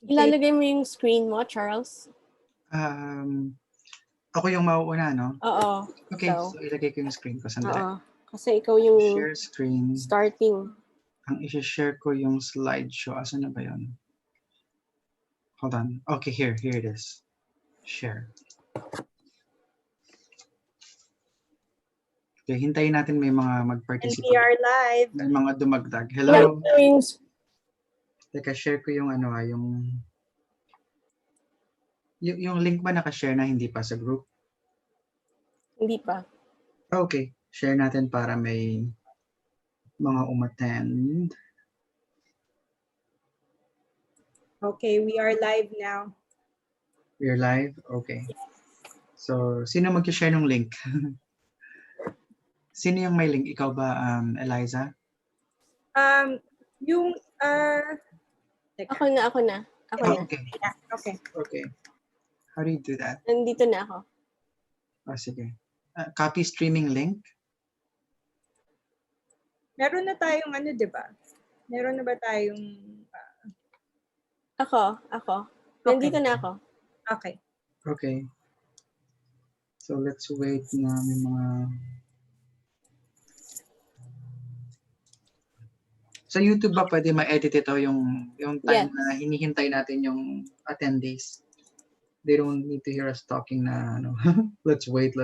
Okay. Ilalagay mo yung screen mo, Charles? Ako yung mauuna, no? Oo. Okay, Ikaw. so ilagay ko yung screen ko. Sandali. Oo. Kasi ikaw yung Share screen. starting. Ang isi-share ko yung slideshow. Asan na ba yun? Hold on. Okay, here it is. Share. Okay, hintayin natin may mga And mag-participate. we are live. May mga dumagdag. Hello? Yung Teka, share ko yung yung link ba nakashare na hindi pa sa group? hindi pa. Okay, share natin para may mga umattend. Okay, we are live now. We're live? Okay. So, sino mag-share ng link? Sino yung may link? Ikaw ba, Eliza? Yung Ako na. Ako na. Okay. Yeah, okay. Okay. How do you do that? Nandito na ako. Oh, sige. Copy streaming link? Meron na tayong di ba? Meron na ba tayong Ako. Nandito na ako. Okay. Okay. So, let's wait na may mga... Sa YouTube ba pwede ma-edit ito yung time na hinihintay natin yung attendees? They don't need to hear us talking na ano. Let's wait.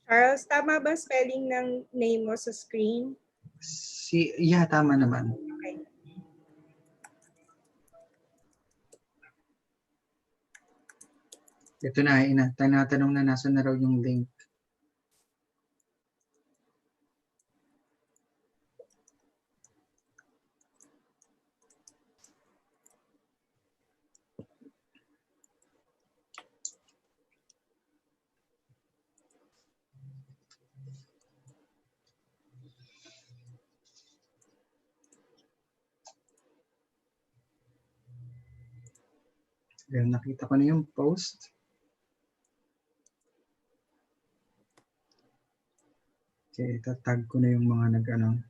Charles, tama ba spelling ng name mo sa screen? Yeah, tama naman. Okay. Ito na, tinatanong na nasa na raw yung link. Ayan, nakita ko na yung post. Okay, tatag ko na yung mga nag-ano.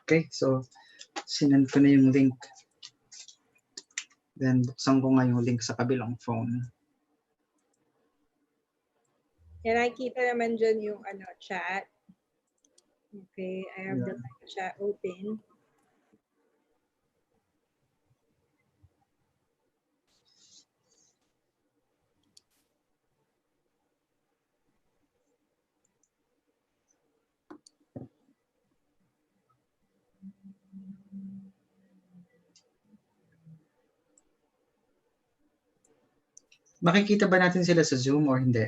Okay, so sinend ko na yung link. Then buksan ko nga yung link sa kabilang phone. Yan, nakikita naman dyan yung chat. Okay, I have the chat open. Makikita ba natin sila sa Zoom or hindi?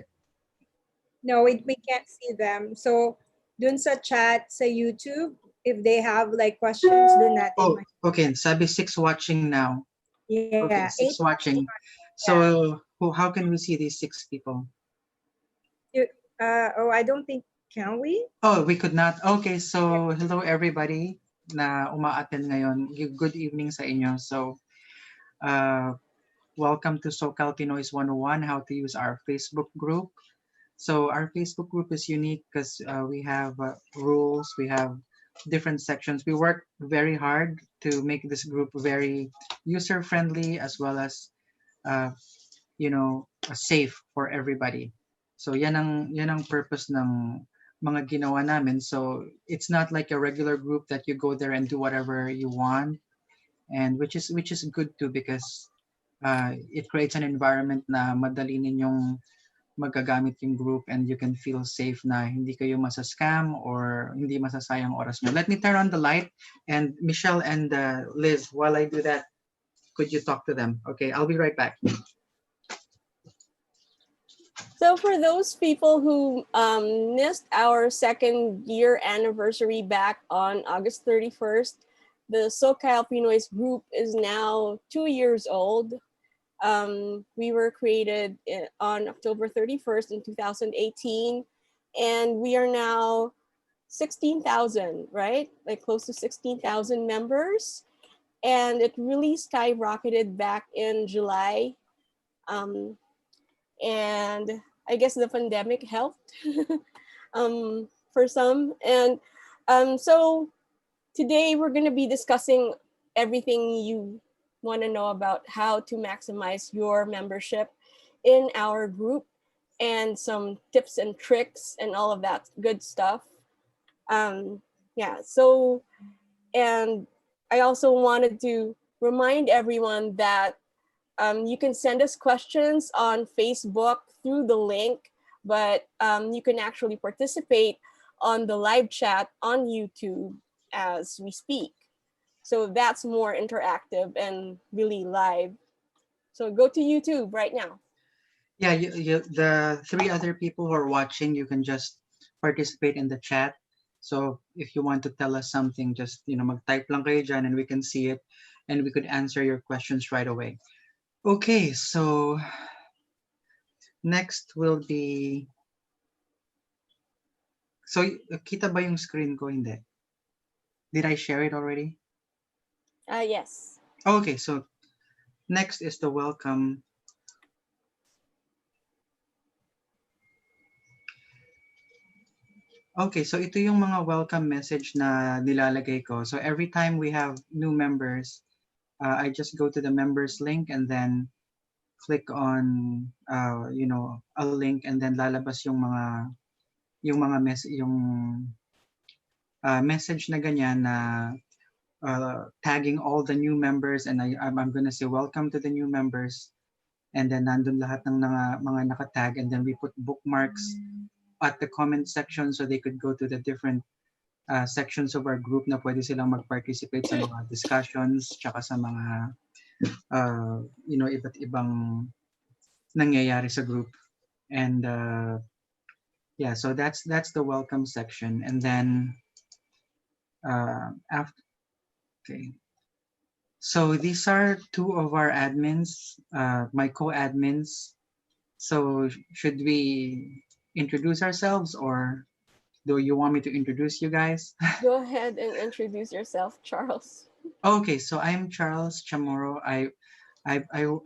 No, we can't see them. So, dun sa chat sa YouTube, if they have like questions, dun natin. Oh, okay. Sabi 6 watching now. Yeah. Okay, 6 watching. So, how can we see these 6 people? I don't think, can we? Oh, we could not. Okay, so hello everybody na uma-attend ngayon. Good evening sa inyo. So, welcome to SoCalPinoys 101, how to use our Facebook group. So our Facebook group is unique because we have rules, we have different sections. We work very hard to make this group very user-friendly as well as, safe for everybody. So yan ang purpose ng mga ginawa namin. So it's not like a regular group that you go there and do whatever you want, and which is good too because it creates an environment na madali ninyong magagamit yung group and you can feel safe na hindi kayo masascam or hindi masasayang oras nyo. Let me turn on the light, and Michelle and Liz, while I do that, could you talk to them? Okay, I'll be right back. So for those people who missed our second year anniversary back on August 31st, the SoCalPinoys group is now 2 years old. We were created on October 31st in 2018, and we are now 16,000, right? Like close to 16,000 members. And it really skyrocketed back in July. Um, and I guess the pandemic helped for some. And so today we're going to be discussing everything you want to know about how to maximize your membership in our group and some tips and tricks and all of that good stuff. Yeah, so, and I also wanted to remind everyone that you can send us questions on Facebook through the link, but you can actually participate on the live chat on YouTube as we speak. So that's more interactive and really live. So go to YouTube right now. Yeah, the three other people who are watching, you can just participate in the chat. So if you want to tell us something, just mag-type lang kayo dyan and we can see it and we could answer your questions right away. Okay, so next will be, so kita ba yung screen ko? Hindi. Did I share it already? Yes. Okay, so next is the welcome. Okay, so ito yung mga welcome message na nilalagay ko. So every time we have new members, I just go to the members link and then click on a link and then lalabas yung message na ganyan na tagging all the new members, and I'm gonna say welcome to the new members, and then nandun lahat ng mga nakatag, and then we put bookmarks at the comment section so they could go to the different sections of our group na pwede silang mag-participate sa mga discussions tsaka sa mga iba't ibang nangyayari sa group. And yeah, so that's the welcome section. And then after, okay, so these are two of our admins, my co-admins. So should we introduce ourselves, or do you want me to introduce you guys? Go ahead and introduce yourself, Charles. Okay, so I'm Charles Chamorro. I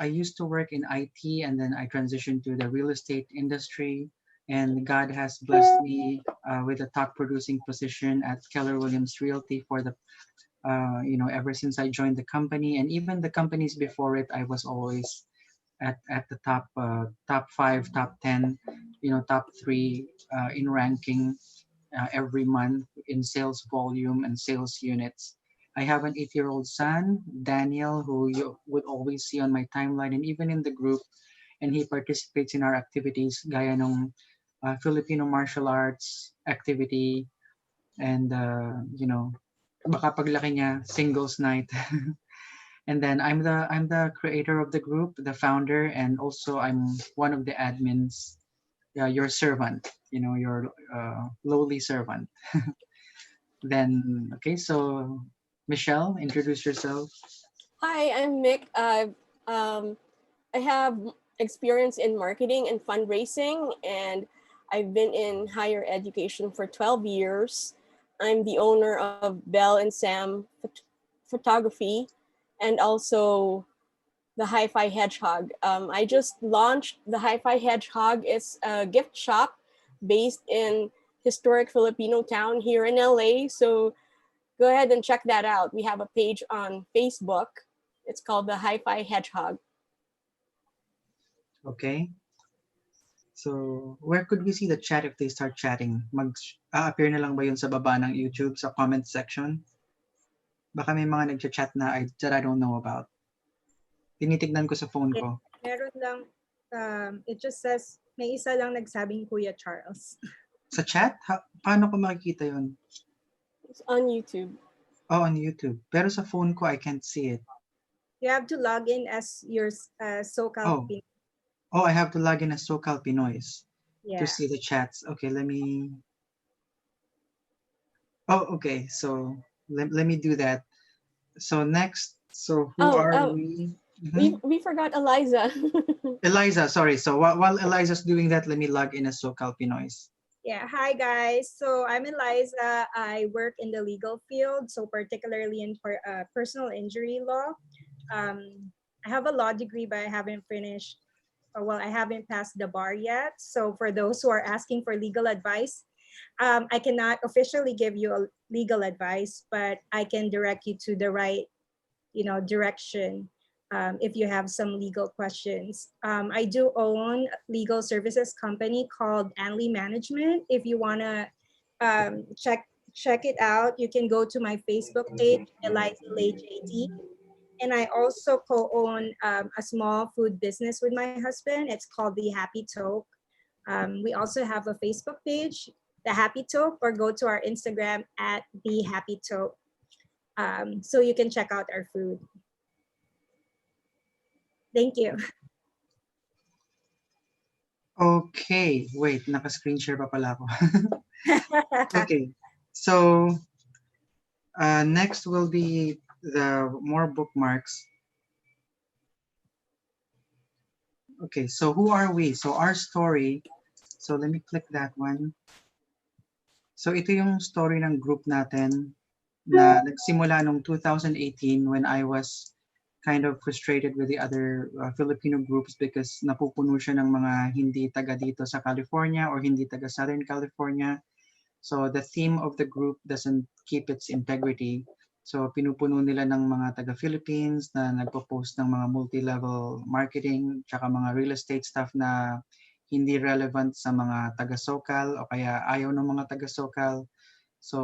used to work in IT, and then I transitioned to the real estate industry, and God has blessed me with a top producing position at Keller Williams Realty for the ever since I joined the company, and even the companies before it, I was always at the top 5, top 10, top 3 in ranking every month in sales volume and sales units. I have an 8-year-old son, Daniel, who you would always see on my timeline and even in the group, and he participates in our activities gaya ng Filipino martial arts activity, and baka paglaki niya singles night. And then I'm the creator of the group, the founder, and also I'm one of the admins. Yeah, your servant, your lowly servant. Then okay, so Michelle, introduce yourself. Hi, I'm Mick. I have experience in marketing and fundraising, and I've been in higher education for 12 years. I'm the owner of Bell and Sam Photography, and also the Hi-Fi Hedgehog. I just launched the Hi-Fi Hedgehog. It's a gift shop based in historic Filipino town here in LA. So go ahead and check that out. We have a page on Facebook. It's called the Hi-Fi Hedgehog. Okay. So where could we see the chat if they start chatting? Appear na lang ba yun sa baba ng YouTube sa comment section? Baka may mga nagchat na that I don't know about. Tinitignan ko sa phone ko. Meron lang, it just says, may isa lang nagsabing Kuya Charles. Sa chat? Paano ko makikita yun? It's on YouTube. Oh, on YouTube. Pero sa phone ko, I can't see it. You have to log in as your SoCalPinoys. Oh, I have to log in as SoCalPinoys Yeah. to see the chats. Okay, let me... Oh, okay. So let me do that. So next, so who are we? Mm-hmm. We forgot Eliza. Eliza, sorry. So while Eliza's doing that, let me log in as SoCalPinoys. Yeah, hi guys. So I'm Eliza. I work in the legal field, so particularly in personal injury law. I have a law degree, but I haven't finished. Well, I haven't passed the bar yet. So for those who are asking for legal advice, I cannot officially give you a legal advice, but I can direct you to the right, direction if you have some legal questions. I do own a legal services company called Anley Management. If you want to check it out, you can go to my Facebook page, Eliza Lay JD. And I also co-own a small food business with my husband. It's called The Happy Toke. We also have a Facebook page, The Happy Toke, or go to our Instagram at The Happy Toke. So you can check out our food. Thank you. Okay, wait, naka-screen share pa pala ako. Okay, so next will be the more bookmarks. Okay, so who are we? So our story, so let me click that one. So ito yung story ng group natin na nagsimula noong 2018 when I was kind of frustrated with the other Filipino groups because napupuno siya ng mga hindi taga dito sa California or hindi taga Southern California. So the theme of the group doesn't keep its integrity. So pinupuno nila ng mga taga Philippines na nagpo-post ng mga multi-level marketing tsaka mga real estate stuff na hindi relevant sa mga taga SoCal o kaya ayaw ng mga taga SoCal. So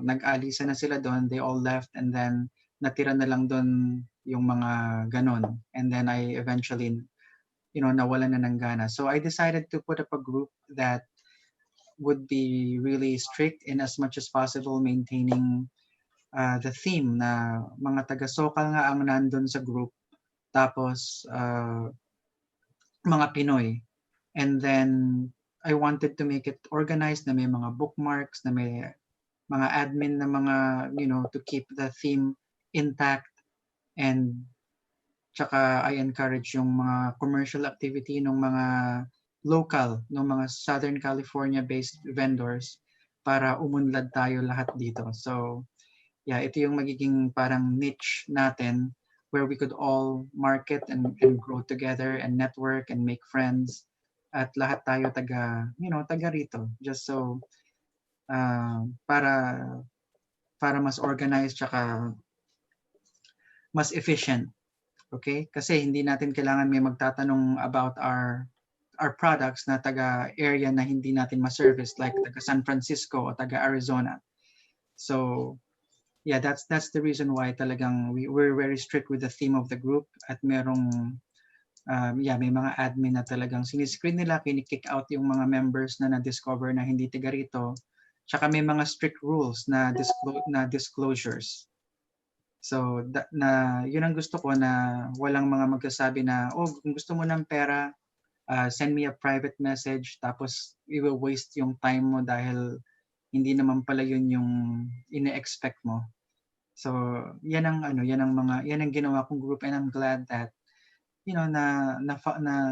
nag-alisa na sila doon, they all left and then natira na lang doon yung mga ganon. And then I eventually, nawalan na ng gana. So I decided to put up a group that would be really strict in as much as possible maintaining the theme na mga taga-SoCal nga ang nandun sa group tapos mga Pinoy. And then I wanted to make it organized na may mga bookmarks, na may mga admin na mga, to keep the theme intact. And tsaka I encourage yung mga commercial activity ng mga local, ng mga Southern California-based vendors para umunlad tayo lahat dito. So, yeah, ito yung magiging parang niche natin where we could all market and grow together and network and make friends at lahat tayo taga rito. Just so para mas organized tsaka mas efficient. Okay? Kasi hindi natin kailangan may magtatanong about our products na taga area na hindi natin ma-service like taga San Francisco o taga Arizona. So, yeah, that's the reason why talagang we're very strict with the theme of the group at merong may mga admin na talagang siniscreen nila, kinikick out yung mga members na na-discover na hindi tiga rito. Tsaka may mga strict rules na disclosures. So yun ang gusto ko na walang mga magsasabi na kung gusto mo ng pera, send me a private message tapos we will waste yung time mo dahil hindi naman pala yun yung ine-expect mo. So yan ang ginawa kong group and I'm glad that na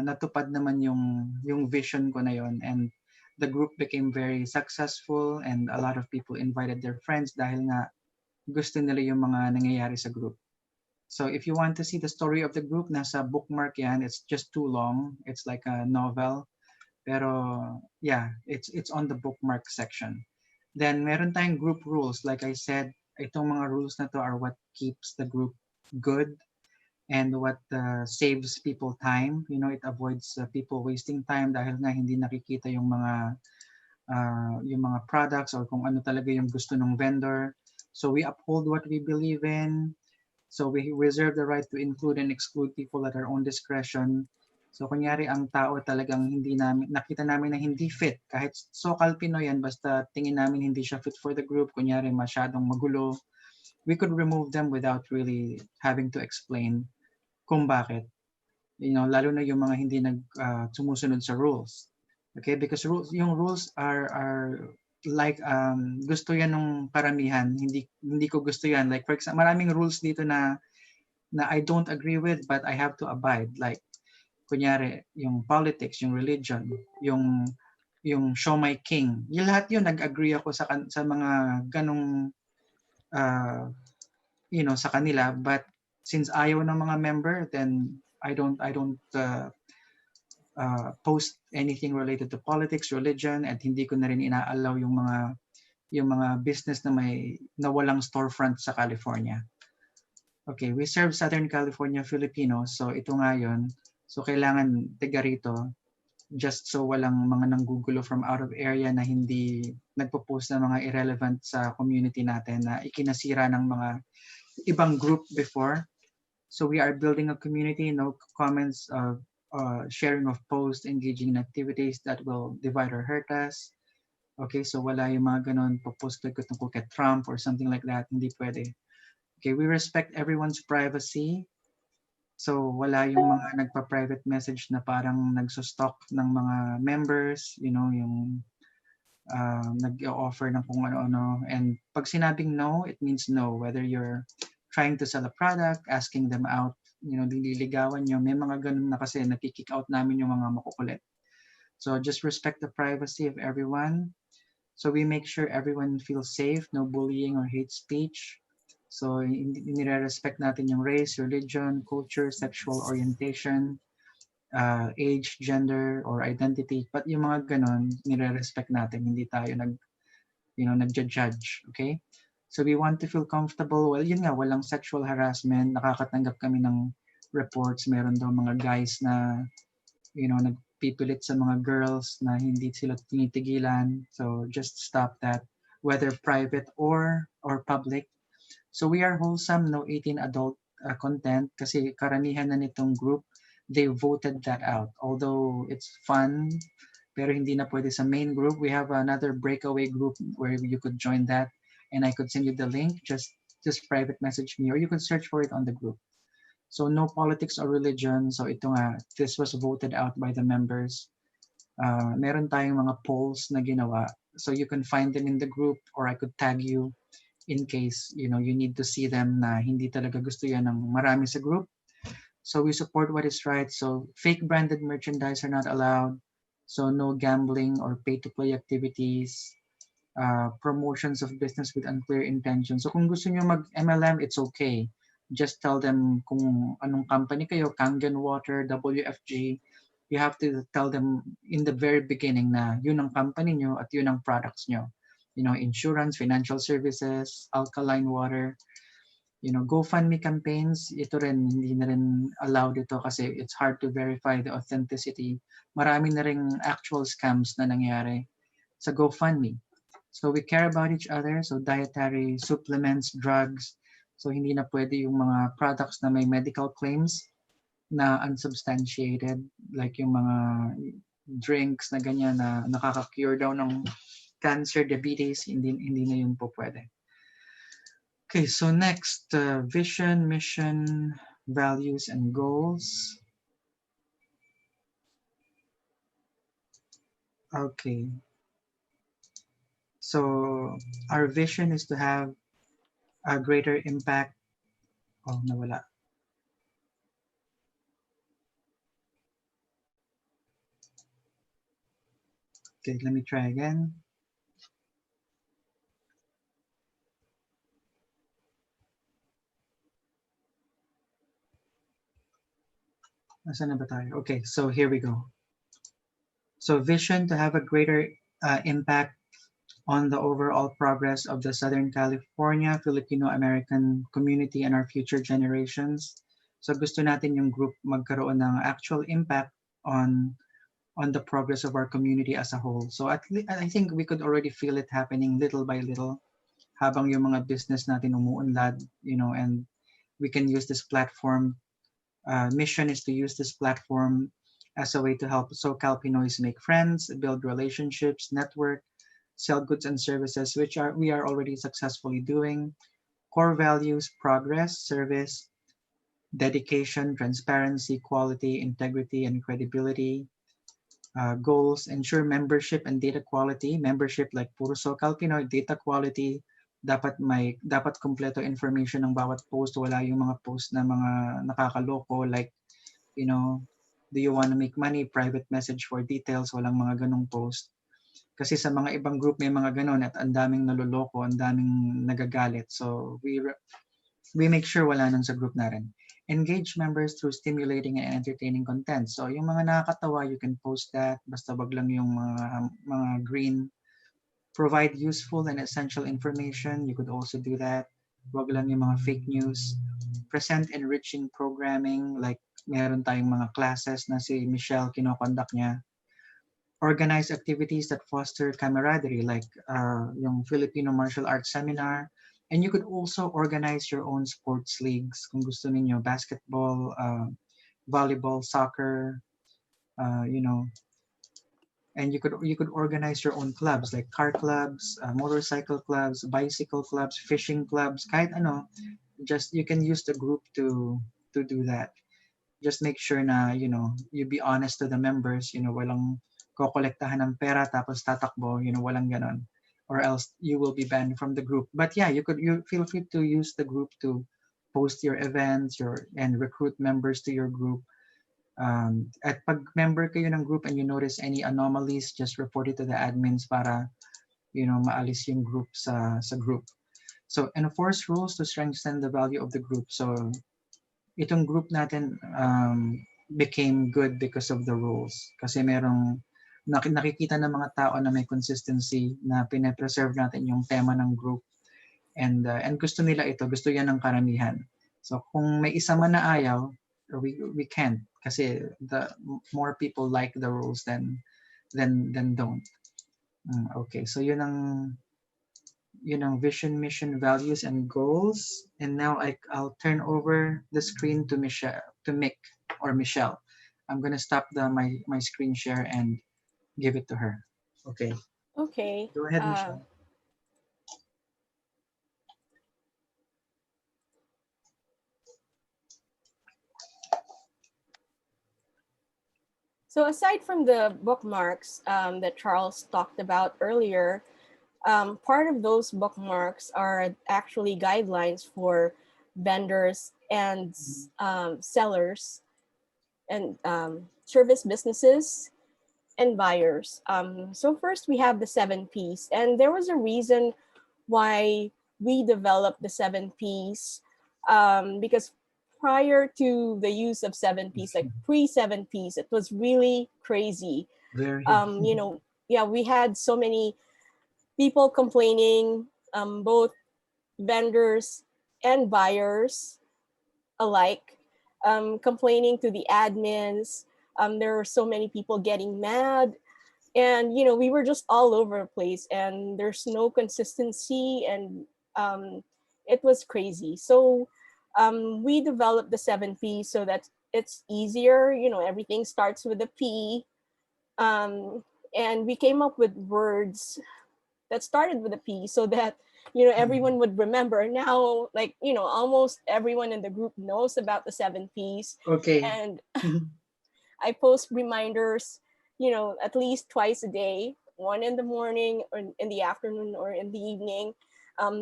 natupad naman yung vision ko na yun and the group became very successful and a lot of people invited their friends dahil nga gusto nila yung mga nangyayari sa group. So if you want to see the story of the group, nasa bookmark yan. It's just too long. It's like a novel. Pero yeah, it's on the bookmark section. Then meron tayong group rules. Like I said, itong mga rules na to are what keeps the group good and what saves people time. It avoids people wasting time dahil nga hindi nakikita yung mga products or kung ano talaga yung gusto ng vendor. So we uphold what we believe in. So we reserve the right to include and exclude people at our own discretion. So kunyari ang tao talagang nakita namin na hindi fit. Kahit SoCalPinoy yan, basta tingin namin hindi siya fit for the group, kunyari masyadong magulo, we could remove them without really having to explain kung bakit. Lalo na yung mga hindi sumusunod sa rules. Okay, because yung rules are like gusto yan ng karamihan, hindi ko gusto yan. Like for example, maraming rules dito na I don't agree with but I have to abide. Like kunyari yung politics, yung religion, yung yung Show My King. Yung lahat yun, nag-agree ako sa mga ganong, sa kanila. But since ayaw ng mga member, then I don't post anything related to politics, religion, at hindi ko na rin inaalaw yung mga business na walang storefront sa California. Okay, we serve Southern California Filipinos, so ito nga yun. So kailangan tiga rito, just so walang mga nanggugulo from out of area na hindi nagpo-post ng mga irrelevant sa community natin na ikinasira ng mga ibang group before. So we are building a community, no comments of sharing of posts, engaging in activities that will divide or hurt us. Okay, so wala yung mga ganon, post ko tungkol kay Trump or something like that, hindi pwede. Okay, we respect everyone's privacy. So wala yung mga nagpa-private message na parang nagsustalk ng mga members, yung nag-offer ng kung ano-ano. And pag sinabing no, it means no. Whether you're trying to sell a product, asking them out, dililigawan nyo, may mga ganun na kasi nakikick out namin yung mga makukulit. So just respect the privacy of everyone. So we make sure everyone feels safe, no bullying or hate speech. So nire-respect natin yung race, religion, culture, sexual orientation, age, gender, or identity. But yung mga ganon, nire-respect natin. Hindi tayo nagja-judge. Okay? So we want to feel comfortable. Well, yun nga, walang sexual harassment. Nakakatanggap kami ng reports. Meron daw mga guys na, nagpipilit sa mga girls na hindi sila tinitigilan. So just stop that, whether private or public. So we are wholesome, no 18 adult content kasi karamihan na nitong group, they voted that out. Although it's fun, pero hindi na pwede sa main group. We have another breakaway group where you could join that and I could send you the link. Just private message me or you could search for it on the group. So no politics or religion. So ito nga, this was voted out by the members. Meron tayong mga polls na ginawa. So you can find them in the group or I could tag you in case you need to see them na hindi talaga gusto yan ng marami sa group. So we support what is right. So fake branded merchandise are not allowed. So no gambling or pay-to-play activities, promotions of business with unclear intentions. So kung gusto nyo mag-MLM, it's okay. Just tell them kung anong company kayo, Kangen Water, WFG. You have to tell them in the very beginning na yun ang company nyo at yun ang products nyo. Insurance, financial services, alkaline water, GoFundMe campaigns, ito rin, hindi na rin allowed ito kasi it's hard to verify the authenticity. Marami na rin actual scams na nangyari sa GoFundMe. So we care about each other. So dietary supplements, drugs. So hindi na pwede yung mga products na may medical claims na unsubstantiated. Like yung mga drinks na ganyan na nakaka-cure daw ng cancer, diabetes, hindi na yun po pwede. Okay, so next, vision, mission, values, and goals. Okay. So our vision is to have a greater impact. Oh, nawala. Okay, let me try again. Nasaan na ba tayo? Okay, so here we go. So vision to have a greater impact on the overall progress of the Southern California Filipino-American community and our future generations. So gusto natin yung group magkaroon ng actual impact on the progress of our community as a whole. So I think we could already feel it happening little by little habang yung mga business natin umuunlad, and we can use this platform. Mission is to use this platform as a way to help SoCalPinoys make friends, build relationships, network, sell goods and services, which we are already successfully doing. Core values: progress, service, dedication, transparency, quality, integrity, and credibility. Goals: ensure membership and data quality. Membership like puro SoCalPinoy, data quality. Dapat kompleto information ng bawat post. Wala yung mga post na mga nakakaloko like, do you want to make money? Private message for details. Walang mga ganong post. Kasi sa mga ibang group may mga ganon at ang daming naloloko, ang daming nagagalit. So we make sure wala nun sa group natin. Engage members through stimulating and entertaining content. So yung mga nakakatawa, you can post that. Basta wag lang yung mga green. Provide useful and essential information. You could also do that. Wag lang yung mga fake news. Present enriching programming. Like meron tayong mga classes na si Michelle kinokonduct niya. Organize activities that foster camaraderie like yung Filipino martial arts seminar. And you could also organize your own sports leagues kung gusto ninyo, basketball, volleyball, soccer, you know, and you could organize your own clubs like car clubs, motorcycle clubs, bicycle clubs, fishing clubs, kahit ano, just you can use the group to do that. Just make sure na you be honest to the members, walang kokolektahan ng pera tapos tatakbo, walang ganon, or else you will be banned from the group. But yeah, you feel free to use the group to post your events and recruit members to your group. At pag member kayo ng group and you notice any anomalies, just report it to the admins para maalis yung group sa group. So enforce rules to strengthen the value of the group. So itong group natin became good because of the rules. Kasi merong nakikita ng mga tao na may consistency, na pine-preserve natin yung tema ng group. And gusto nila ito, gusto yan ng karamihan. So kung may isa man na ayaw, we can't. Kasi the more people like the rules than don't. Okay, so yun ang vision, mission, values, and goals. And now I'll turn over the screen to Mick or Michelle. I'm gonna stop my screen share and give it to her. Okay. Okay. Go ahead, Michelle. So aside from the bookmarks that Charles talked about earlier, part of those bookmarks are actually guidelines for vendors and sellers and service businesses and buyers. So first we have the 7 Ps, and there was a reason why we developed the 7 Ps, because prior to the use of 7 Ps, like pre 7 Ps, it was really crazy. Very. We had so many people complaining, both vendors and buyers alike, complaining to the admins. There were so many people getting mad, and we were just all over the place, and there's no consistency, and it was crazy. So we developed the 7 Ps so that it's easier. Everything starts with a P, and we came up with words that started with a P so that everyone would remember. Now, like almost everyone in the group knows about the 7 Ps. Okay. And I post reminders at least twice a day, one in the morning or in the afternoon or in the evening,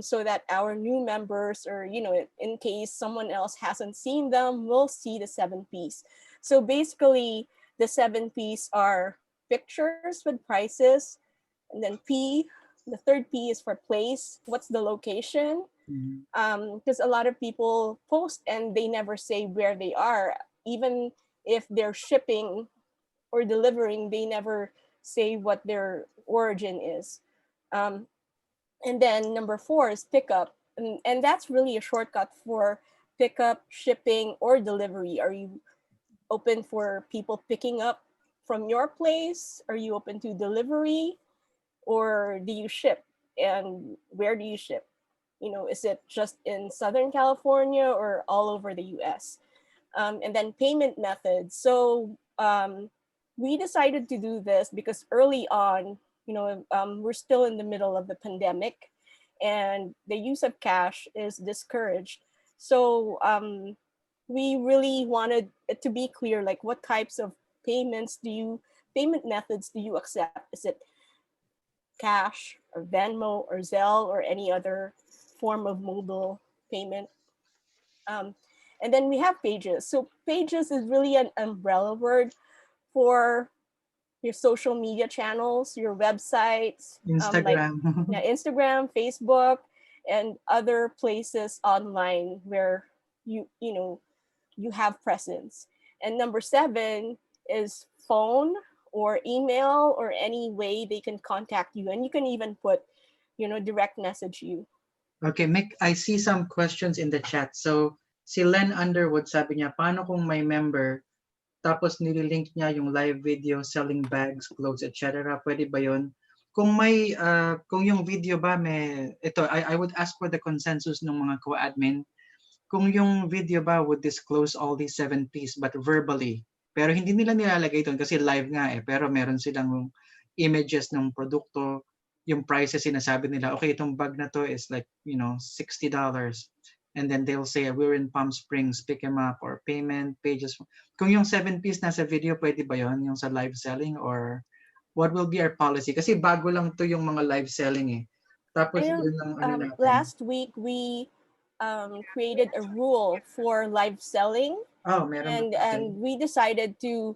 so that our new members, or in case someone else hasn't seen them, will see the 7 Ps. So basically the 7 Ps are pictures with prices, and then P, the third P is for place. What's the location? Because a lot of people post and they never say where they are. Even if they're shipping or delivering, they never say what their origin is. And then number 4 is pickup. And that's really a shortcut for pickup, shipping, or delivery. Are you open for people picking up from your place? Are you open to delivery? Or do you ship? And where do you ship? Is it just in Southern California or all over the US? And then payment methods. So we decided to do this because early on, we're still in the middle of the pandemic, and the use of cash is discouraged. So we really wanted it to be clear, like what types of payment methods do you accept? Is it cash or Venmo or Zelle or any other form of mobile payment? And then we have pages. So pages is really an umbrella word for your social media channels, your websites, like Instagram. yeah, Instagram, Facebook, and other places online where you know you have presence. And number 7 is phone or email or any way they can contact you. And you can even put, direct message you. Okay, Mick, I see some questions in the chat. So, si Len Underwood sabi niya, paano kung may member tapos nililink niya yung live video selling bags, clothes, etc. Pwede ba yun? Kung yung video ba I would ask for the consensus ng mga co-admin. Kung yung video ba would disclose all these 7 Ps but verbally, pero hindi nila nilalagay doon kasi live nga pero meron silang images ng produkto, yung prices sinasabi nila, okay, itong bag na to is like, $60. And then they'll say, we're in Palm Springs, pick them up, or payment, pages. Kung yung 7 Ps nasa video, pwede ba yon yung sa live selling? Or what will be our policy? Kasi bago lang to yung mga live selling Tapos I yun ang natin. last week we created a rule for live selling, Oh, meron ba? and we decided to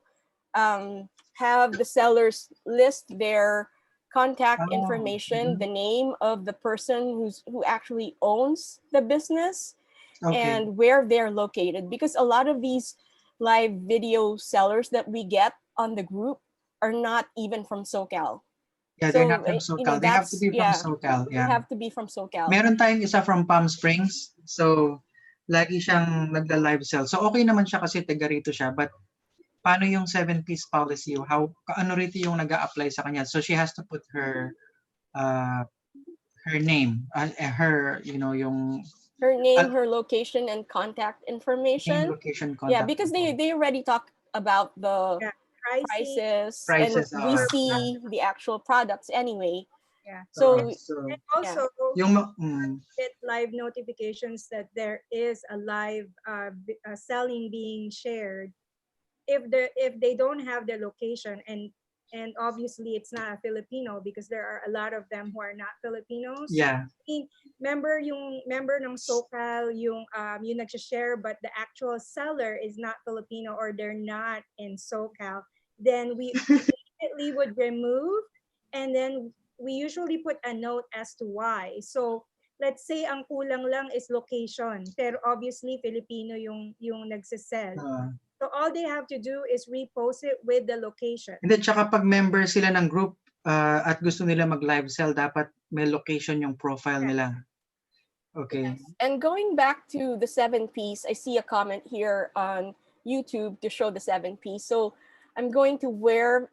have the sellers list their contact information, Mhm. the name of the person who actually owns the business, Okay. and where they're located. Because a lot of these live video sellers that we get on the group are not even from SoCal. Yeah, they're So not from SoCal. They have to that's be from yeah, SoCal. they Yeah. have to be from SoCal. Meron tayong isa from Palm Springs. So, lagi siyang nagla-live sell. So, okay naman siya kasi taga rito siya. But, paano yung 7 Ps policy? Ano rito yung nag-a-apply sa kanya? So, she has to put her name, yung Her name, her location, and contact information. name, location, Yeah, contact. because they already talk about the Yeah, pricing. prices, and we or see the actual products anyway. Yeah. So So, And also, yung, get live notifications that there is a live selling being shared. If they don't have the location, and obviously it's not a Filipino because there are a lot of them who are not Filipinos. yeah. I mean, member ng SoCal yung nagsha-share, but the actual seller is not Filipino or they're not in SoCal, then we immediately would remove, and then we usually put a note as to why. So let's say ang kulang lang is location, pero obviously Filipino yung nagsisell. So all they have to do is repost it with the location. Hindi, tsaka pag member sila ng group at gusto nila mag-live sell, dapat may location yung profile nila. Okay. yes. And going back to the 7 Ps, I see a comment here on YouTube to show the 7 Ps. So I'm going to put it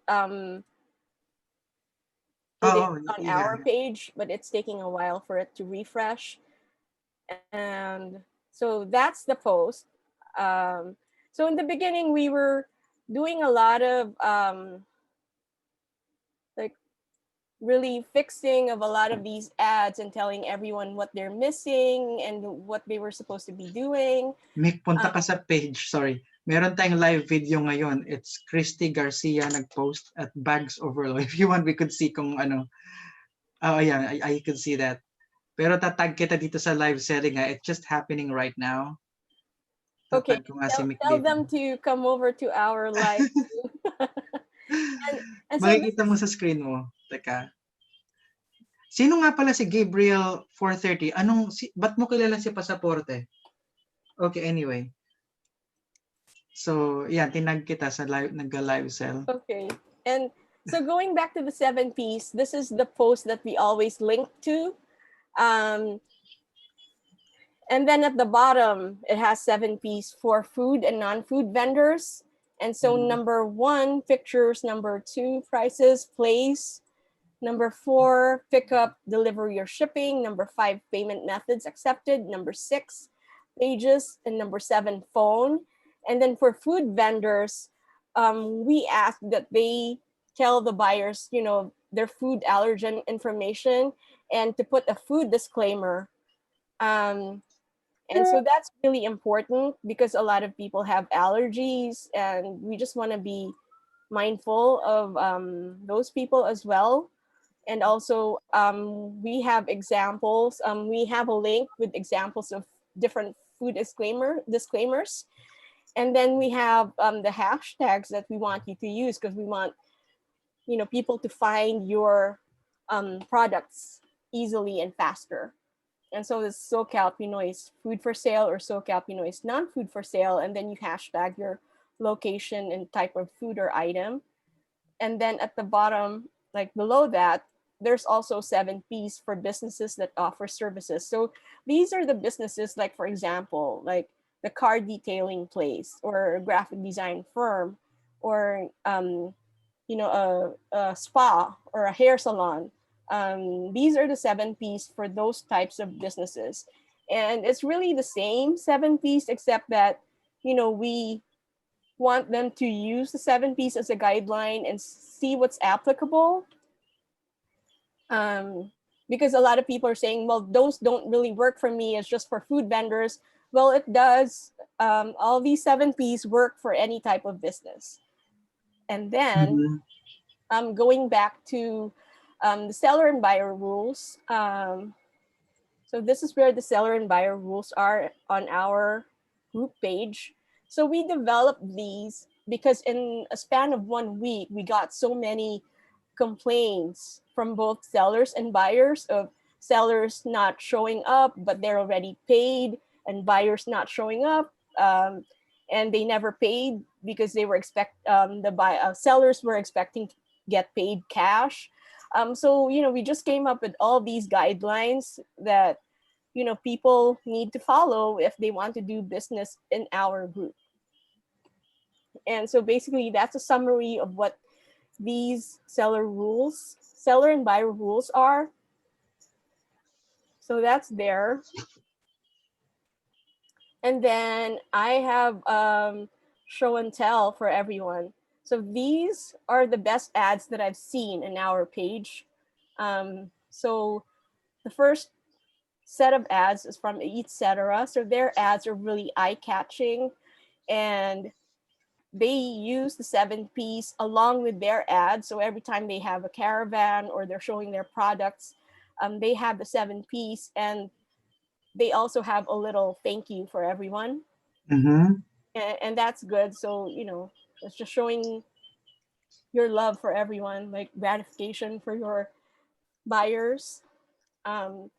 on our page, but it's taking a while for it to refresh. And so that's the post. So in the beginning, we were doing a lot of like really fixing of a lot of these ads and telling everyone what they're missing and what they were supposed to be doing. Mick, punta ka sa page. Sorry. Meron tayong live video ngayon. It's Christy Garcia nag-post at Bags Overload. If you want, we could see kung ano. Oh, yeah, I could see that. Pero tatag kita dito sa live selling. It's just happening right now. Okay, tell them to come over to our live. and so makikita mo sa screen mo. Teka. Sino nga pala si Gabriel 430? Ba't mo kilala si Pasaporte? Okay, anyway. So, yeah, tinag kita sa nag-live sell. Okay. And so going back to the 7 Ps, this is the post that we always link to. And then at the bottom, it has 7 Ps for food and non-food vendors. And so number 1, pictures. Number 2, prices, place. Number 4, pickup, delivery, or shipping. Number 5, payment methods accepted. Number 6, pages. And number 7, phone. And then for food vendors, we ask that they tell the buyers, their food allergen information and to put a food disclaimer. And so that's really important because a lot of people have allergies and we just want to be mindful of those people as well. And also we have examples. We have a link with examples of different food disclaimers. And then we have the hashtags that we want you to use because we want people to find your products easily and faster. And so this SoCalPinoys food for sale or SoCalPinoys non-food for sale, and then you hashtag your location and type of food or item. And then at the bottom, like below that, there's also 7Ps for businesses that offer services. So these are the businesses, like for example, like the car detailing place or a graphic design firm, or a spa or a hair salon. These are the 7Ps for those types of businesses. And it's really the same 7Ps, except that, we want them to use the 7Ps as a guideline and see what's applicable. Because a lot of people are saying, well, those don't really work for me. It's just for food vendors. Well, it does. All these 7Ps work for any type of business. And then going back to the seller and buyer rules. So this is where the seller and buyer rules are on our group page. So we developed these because in a span of 1 week, we got so many complaints from both sellers and buyers of sellers not showing up, but they're already paid, and buyers not showing up, and they never paid because they were sellers were expecting to get paid cash. So we just came up with all these guidelines that people need to follow if they want to do business in our group. And so basically that's a summary of what these seller and buyer rules are. So that's there. And then I have show and tell for everyone. So these are the best ads that I've seen in our page. So the first set of ads is from Etc. So their ads are really eye-catching, and they use the 7Ps along with their ads. So every time they have a caravan or they're showing their products, they have the 7Ps, and they also have a little thank you for everyone. And that's good. So, it's just showing your love for everyone, like gratification for your buyers, and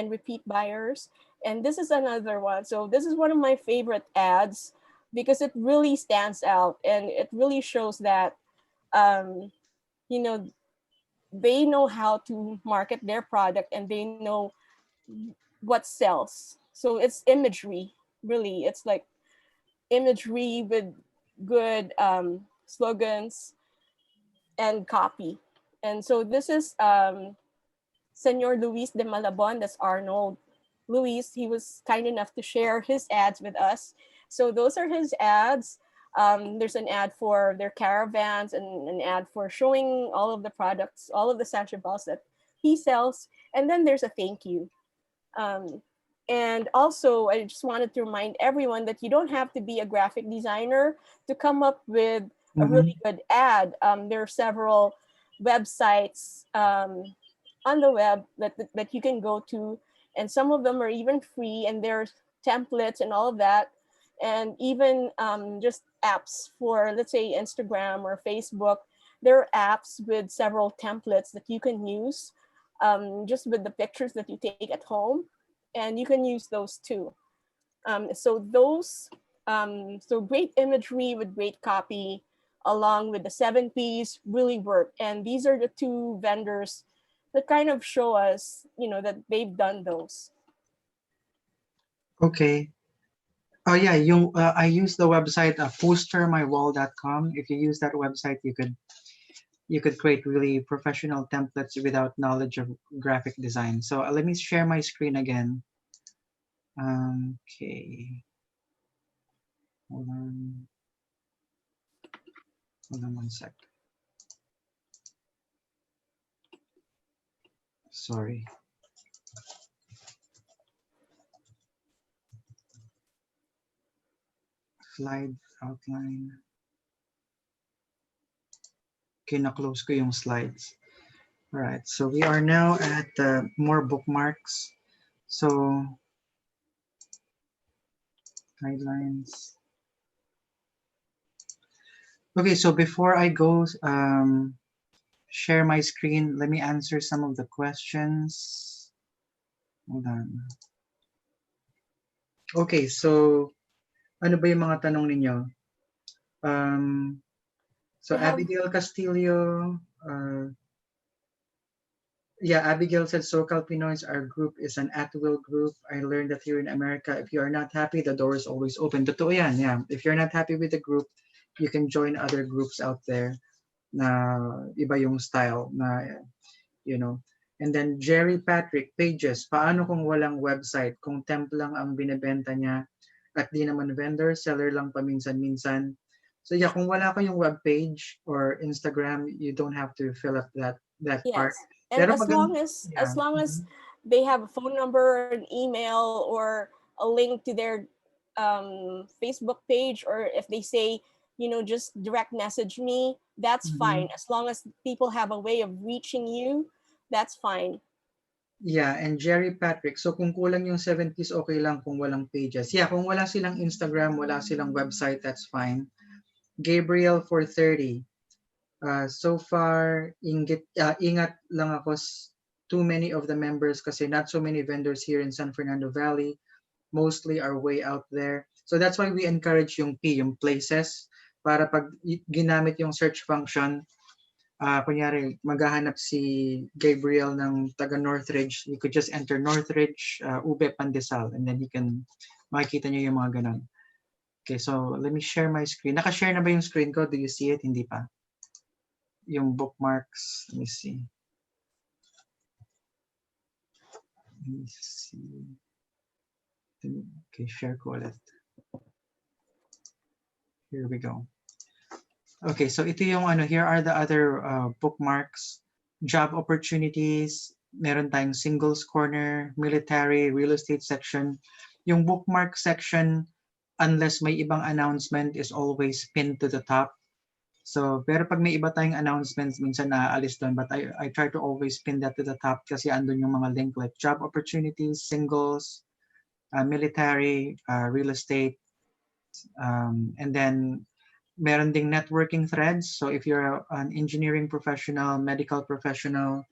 repeat buyers. And this is another one. So this is one of my favorite ads because it really stands out, and it really shows that, you know, they know how to market their product, and they know what sells. So it's imagery, really. It's like imagery with good slogans and copy. And so this is Senor Luis de Malabon, that's Arnold. Luis, he was kind enough to share his ads with us. So those are his ads. There's an ad for their caravans and an ad for showing all of the products, all of the sachet balls that he sells. And then there's a thank you. And also, I just wanted to remind everyone that you don't have to be a graphic designer to come up with a really good ad. There are several websites on the web that you can go to, and some of them are even free, and there's templates and all of that, and even just apps for, let's say, Instagram or Facebook. There are apps with several templates that you can use just with the pictures that you take at home, and you can use those too. So great imagery with great copy along with the 7Ps really work. And these are the two vendors that kind of show us, that they've done those. Okay. Oh yeah, I use the website postermywall.com. If you use that website, you could create really professional templates without knowledge of graphic design. So let me share my screen again. Okay. Hold on. Hold on 1 sec. Sorry. Slide outline. Okay, na-close ko yung slides. All right, so we are now at more bookmarks. So guidelines. Okay, so before I go share my screen. Let me answer some of the questions. Hold on. Okay, so ano ba yung mga tanong ninyo? So We have Abigail Castillo, yeah, Abigail said SoCalPinoys, our group is an at-will group. I learned that here in America, if you are not happy, the door is always open. Totoo yan, yeah. If you're not happy with the group, you can join other groups out there na iba yung style na, you know. And then Jerry Patrick, Pages, paano kung walang website? Kung temp lang ang binebenta niya at di naman vendor, seller lang paminsan-minsan. So yeah, kung wala kayong web page or Instagram, you don't have to fill up that part. yes, and Pero as yeah. long as they have a phone number, an email, or a link to their Facebook page, or if they say, just direct message me, that's Mhm. fine. As long as people have a way of reaching you, that's fine. Yeah, and Jerry Patrick, so kung kulang yung 70s, okay lang kung walang pages. Yeah, kung wala silang Instagram, wala silang website, that's fine. Gabriel for 30. So far, ingat lang ako too many of the members kasi not so many vendors here in San Fernando Valley. Mostly are way out there. So that's why we encourage yung P, yung places, para pag ginamit yung search function, kunyari, maghahanap si Gabriel ng taga Northridge, you could just enter Northridge, Ube, Pandesal, and then he can, makikita niyo yung mga ganun. Okay, so let me share my screen. Naka-share na ba yung screen ko? Do you see it? Hindi pa. Yung bookmarks, let me see. Let me see. Okay, share ko ulit. Here we go. Okay, so ito yung here are the other bookmarks. Job opportunities, meron tayong singles corner, military, real estate section. Yung bookmark section, unless may ibang announcement, is always pinned to the top. So, pero pag may iba tayong announcements, minsan naaalis doon. But I try to always pin that to the top kasi andun yung mga link like job opportunities, singles, military, real estate, and then meron ding networking threads. So if you're an engineering professional, medical professional,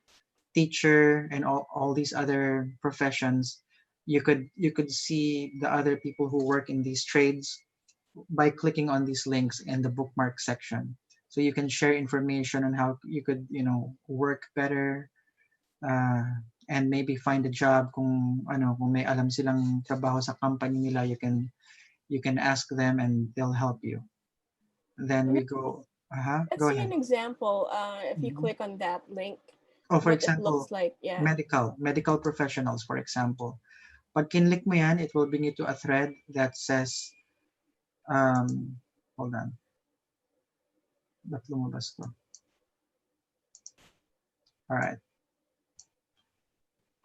teacher, and all these other professions, you could see the other people who work in these trades by clicking on these links in the bookmark section. So you can share information on how you could, work better, and maybe find a job kung may alam silang trabaho sa company nila, you can ask them and they'll help you. Then we go. Let's Go see an ahead. example. If you Mhm. click on that link, Oh, for what it example, looks like. Yeah. medical professionals, for example. Pag kinlik mo yan, it will bring you to a thread that says, hold on. Ba't lumabas to? All right.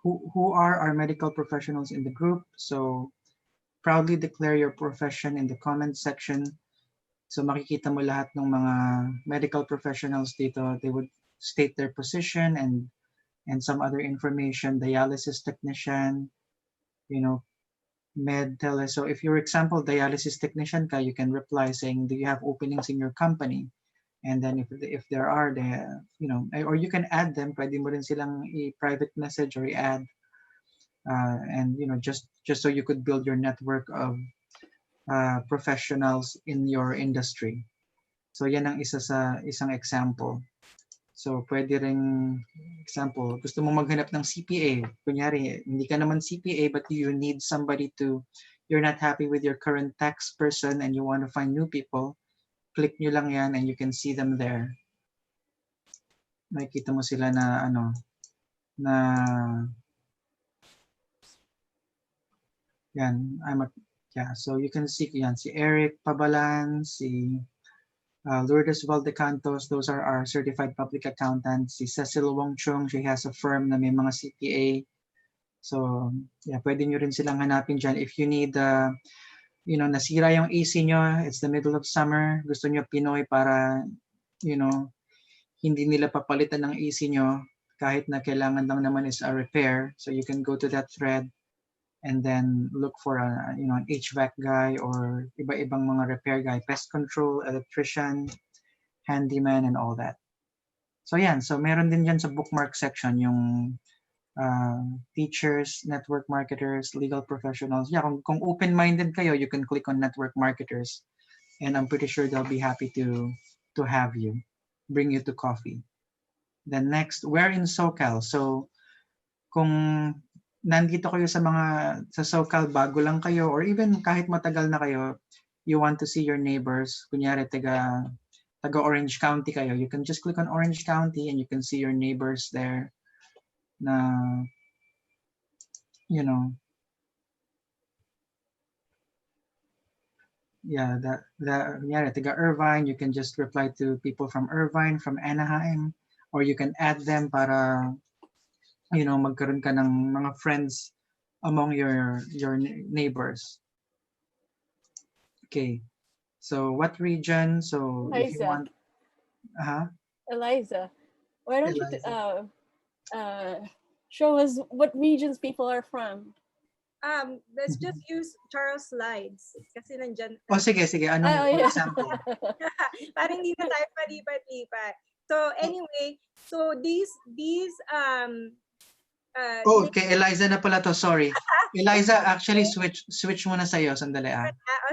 Who are our medical professionals in the group? So proudly declare your profession in the comment section. So makikita mo lahat ng mga medical professionals dito. They would state their position and some other information, dialysis technician, med tele. So if you're example dialysis technician ka, you can reply saying, do you have openings in your company? And then if there are, or you can add them, pwede mo rin silang i-private message or i-add, and just so you could build your network of professionals in your industry. So yan ang isang example. So pwede ring example, gusto mo maghanap ng CPA. Kunyari, hindi ka naman CPA but you need somebody you're not happy with your current tax person and you want to find new people, click nyo lang yan and you can see them there. Makikita mo sila na yan, so you can see yan, si Eric Pabalan, si Lourdes Valdecantos, those are our certified public accountants. Si Cecil Wongchong, she has a firm na may mga CPA. So, yeah, pwede nyo rin silang hanapin dyan. If you need, nasira yung AC nyo, it's the middle of summer, gusto nyo Pinoy para, hindi nila papalitan ng AC nyo, kahit na kailangan lang naman is a repair. So you can go to that thread and then look for an HVAC guy or iba-ibang mga repair guy, pest control, electrician, handyman, and all that. So yan, so meron din dyan sa bookmark section yung teachers, network marketers, legal professionals. Yeah, kung open-minded kayo, you can click on network marketers, and I'm pretty sure they'll be happy to have you, bring you to coffee. Then next, where in SoCal? So kung nandito kayo sa SoCal, bago lang kayo, or even kahit matagal na kayo, you want to see your neighbors, kunyari taga Orange County kayo, you can just click on Orange County and you can see your neighbors there na, you know, yeah, kunyari taga Irvine, you can just reply to people from Irvine, from Anaheim, or you can add them para, magkaroon ka ng mga friends among your neighbors. Okay. So what region? So if you Eliza, want, Eliza, why don't you Eliza. show us what regions people are from? Let's just use Charles slides kasi nandyan. Oh, sige. Anong yeah. example? Parang hindi na tayo palipat-lipat. So anyway, so these Okay, Eliza na pala to, sorry. Eliza, actually switch muna sa'yo, sandali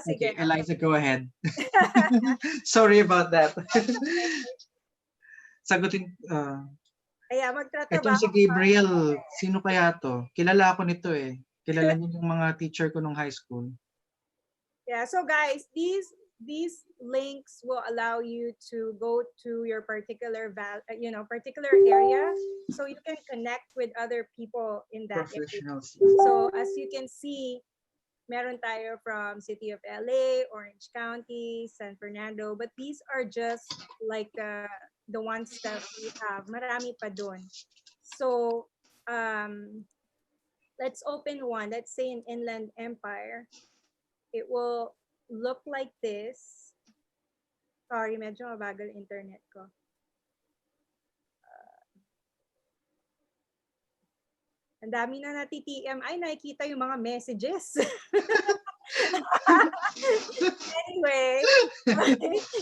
sige. Okay, Eliza, go ahead. Sorry about that. Sagutin, Kaya itong si magtatrabaho. Gabriel, sino kaya to? Kilala ako nito eh. Kilala niyo yung mga teacher ko nung high school. Yeah, so guys, these links will allow you to go to your particular particular area, so you can connect with other people in that Professionals. area. So as you can see, meron tayo from City of LA, Orange County, San Fernando, but these are just like the ones that we have. Marami pa doon. So let's open one. Let's say in Inland Empire. It will look like this. Sorry, medyo mabagal internet ko. Ang dami na natitm. Ay, nakikita yung mga messages. Anyway,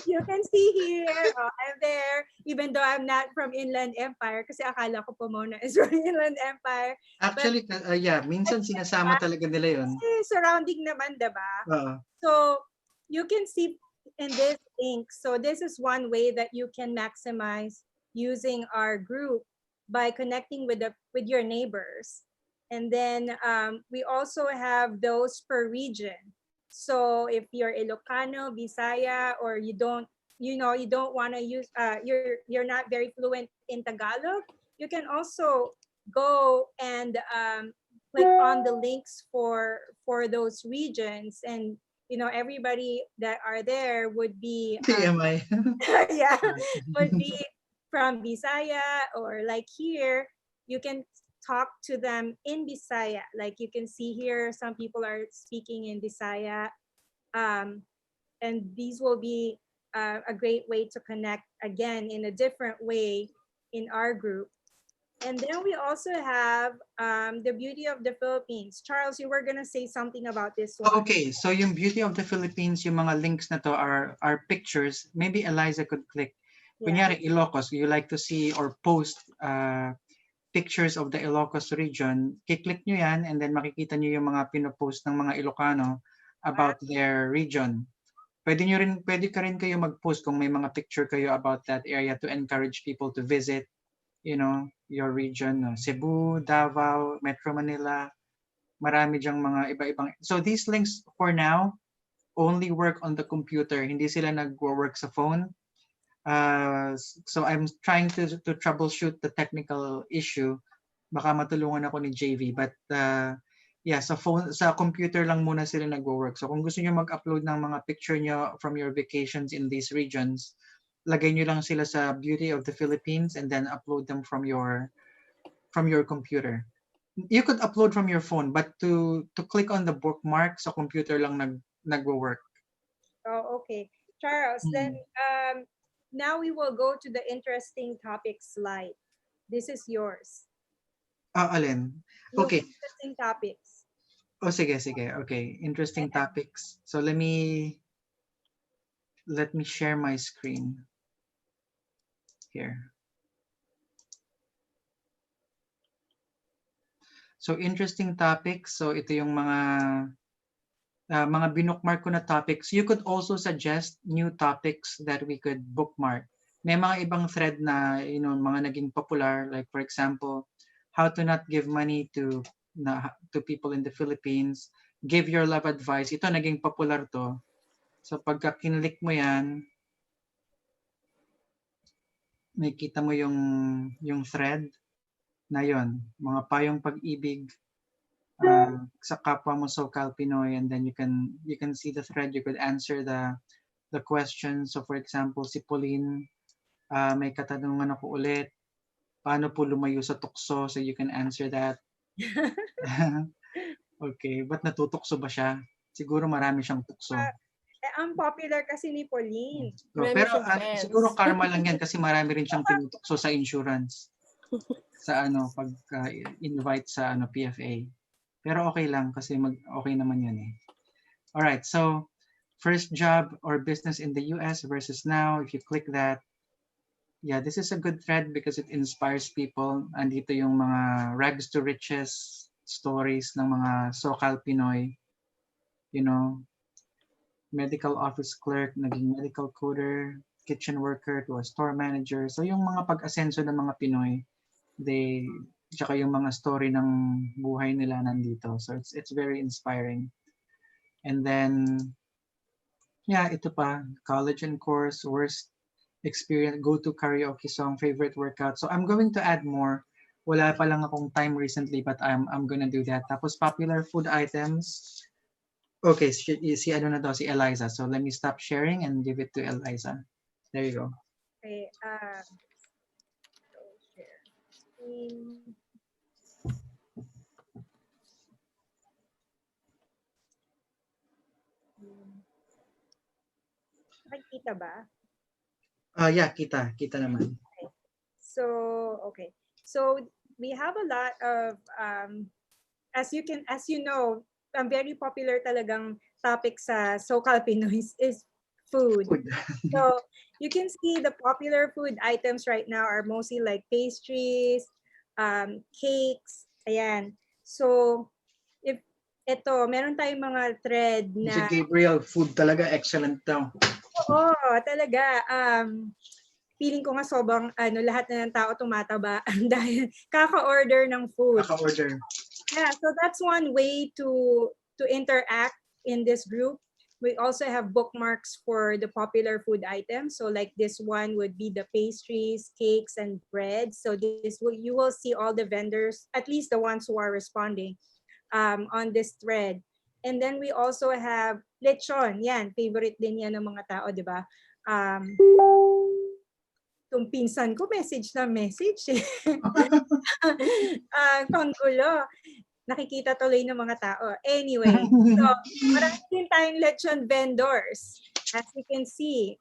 you can see here, I'm there, even though I'm not from Inland Empire, kasi akala ko Pomona is from Inland Empire. Actually, yeah, minsan sinasama talaga nila yun. Surrounding naman, diba? So, you can see in this link, so this is one way that you can maximize using our group by connecting with your neighbors. And then we also have those per region. So if you're Ilocano, Bisaya, or you don't want to use, you're not very fluent in Tagalog, you can also go and click on the links for those regions, and everybody that are there would be TMI. yeah, would be from Bisaya, or like here, you can talk to them in Bisaya. Like you can see here, some people are speaking in Bisaya. And these will be a great way to connect again in a different way in our group. And then we also have the beauty of the Philippines. Charles, you were gonna say something about this one. Okay, so yung beauty of the Philippines, yung mga links na to are pictures. Maybe Eliza could click. Kunyari, Ilocos, you like to see or post pictures of the Ilocos region, kiklik nyo yan and then makikita nyo yung mga pinopost ng mga Ilocano about their region. Pwede ka rin kayo mag-post kung may mga picture kayo about that area to encourage people to visit, your region. Cebu, Davao, Metro Manila, marami dyang mga iba-ibang. So these links for now only work on the computer. Hindi sila nag-work sa phone. So I'm trying to troubleshoot the technical issue. Baka matulungan ako ni JV, but yeah, sa computer lang muna sila nagwo-work. So kung gusto niyo mag-upload ng mga picture niyo from your vacations in these regions, lagay niyo lang sila sa Beauty of the Philippines and then upload them from your computer. You could upload from your phone, but to click on the bookmark sa computer lang nagwo-work. Oh, okay. Charles, then now we will go to the interesting topic slide. This is yours. Alin? Okay. Interesting topics. Oh, sige. Okay, interesting topics. So let me share my screen here. So interesting topics. So ito yung mga binookmark ko na topics. You could also suggest new topics that we could bookmark. May mga ibang thread na mga naging popular, like for example, how to not give money to people in the Philippines. Give your love advice. Ito naging popular to. So pagka kinlik mo 'yan, makita mo yung thread na 'yon, mga payong pag-ibig sa kapwa mo SoCalPinoy, and then you can see the thread. You could answer the question. So for example, si Pauline, may katanungan ako ulit, paano po lumayo sa tukso? So you can answer that. Okay, ba't natutokso ba siya? Siguro marami siyang tukso. Ang popular kasi ni Pauline. Marami Pero siyang fans. siguro karma lang yan kasi marami rin siyang tinutukso sa insurance. Sa pag-invite sa PFA. Pero okay lang kasi okay naman yan eh. Alright, so first job or business in the US versus now. If you click that, yeah, this is a good thread because it inspires people. Andito yung mga rags to riches stories ng mga SoCal Pinoy. Medical office clerk, naging medical coder, kitchen worker to a store manager. So yung mga pag-asenso ng mga Pinoy, tsaka yung mga story ng buhay nila nandito. So it's very inspiring. And then, yeah, ito pa, college and course, worst experience, go-to karaoke song, favorite workout. So I'm going to add more. Wala pa lang akong time recently, but I'm gonna do that. Tapos popular food items. Okay, si Eliza. So let me stop sharing and give it to Eliza. There you go. Okay. So share screen. Nakikita ba? Yeah, kita naman. So, okay. So we have a lot of, as you know, ang very popular talagang topic sa SoCalPinoys is food. So you can see the popular food items right now are mostly like pastries, cakes, ayan. So if meron tayong mga thread na... Si Gabriel, food talaga excellent daw. Oo, talaga. Feeling ko nga sobrang lahat na ng tao tumataba dahil kaka-order ng food. Kaka-order. Yeah, so that's one way to interact in this group. We also have bookmarks for the popular food items. So like this one would be the pastries, cakes, and bread. So you will see all the vendors, at least the ones who are responding, on this thread. And then we also have lechon. Yan, favorite din yan ng mga tao, di ba? Itong pinsan ko, message na message. Panggulo. Nakikita tuloy ng mga tao. Anyway, so marami din tayong lechon vendors. As you can see,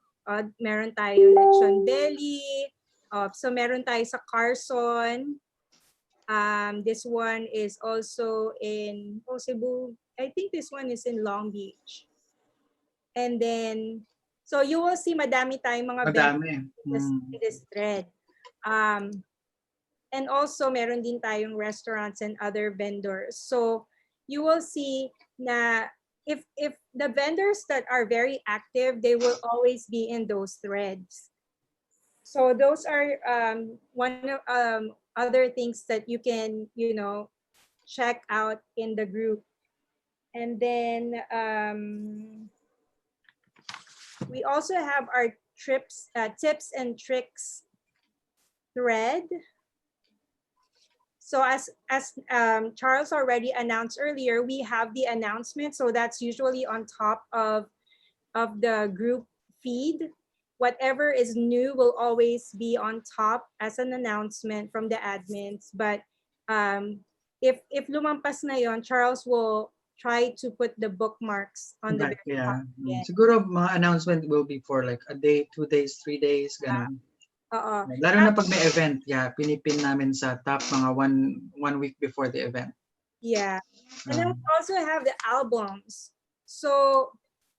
meron tayong lechon belly. So meron tayo sa Carson. This one is also in Cebu. I think this one is in Long Beach. And then, so you will see madami tayong mga vendors in this thread. And also, meron din tayong restaurants and other vendors. So you will see na if the vendors that are very active, they will always be in those threads. So those are one of other things that you can, check out in the group. And then we also have our tips and tricks thread. So as Charles already announced earlier, we have the announcement. So that's usually on top of the group feed. Whatever is new will always be on top as an announcement from the admins. But if lumampas na yon, Charles will try to put the bookmarks on the very top. Siguro mga announcement will be for like a day, 2 days, 3 days, ganun. Lalo na pag may event, pinipin namin sa top mga one week before the event. Yeah. And then we also have the albums. So,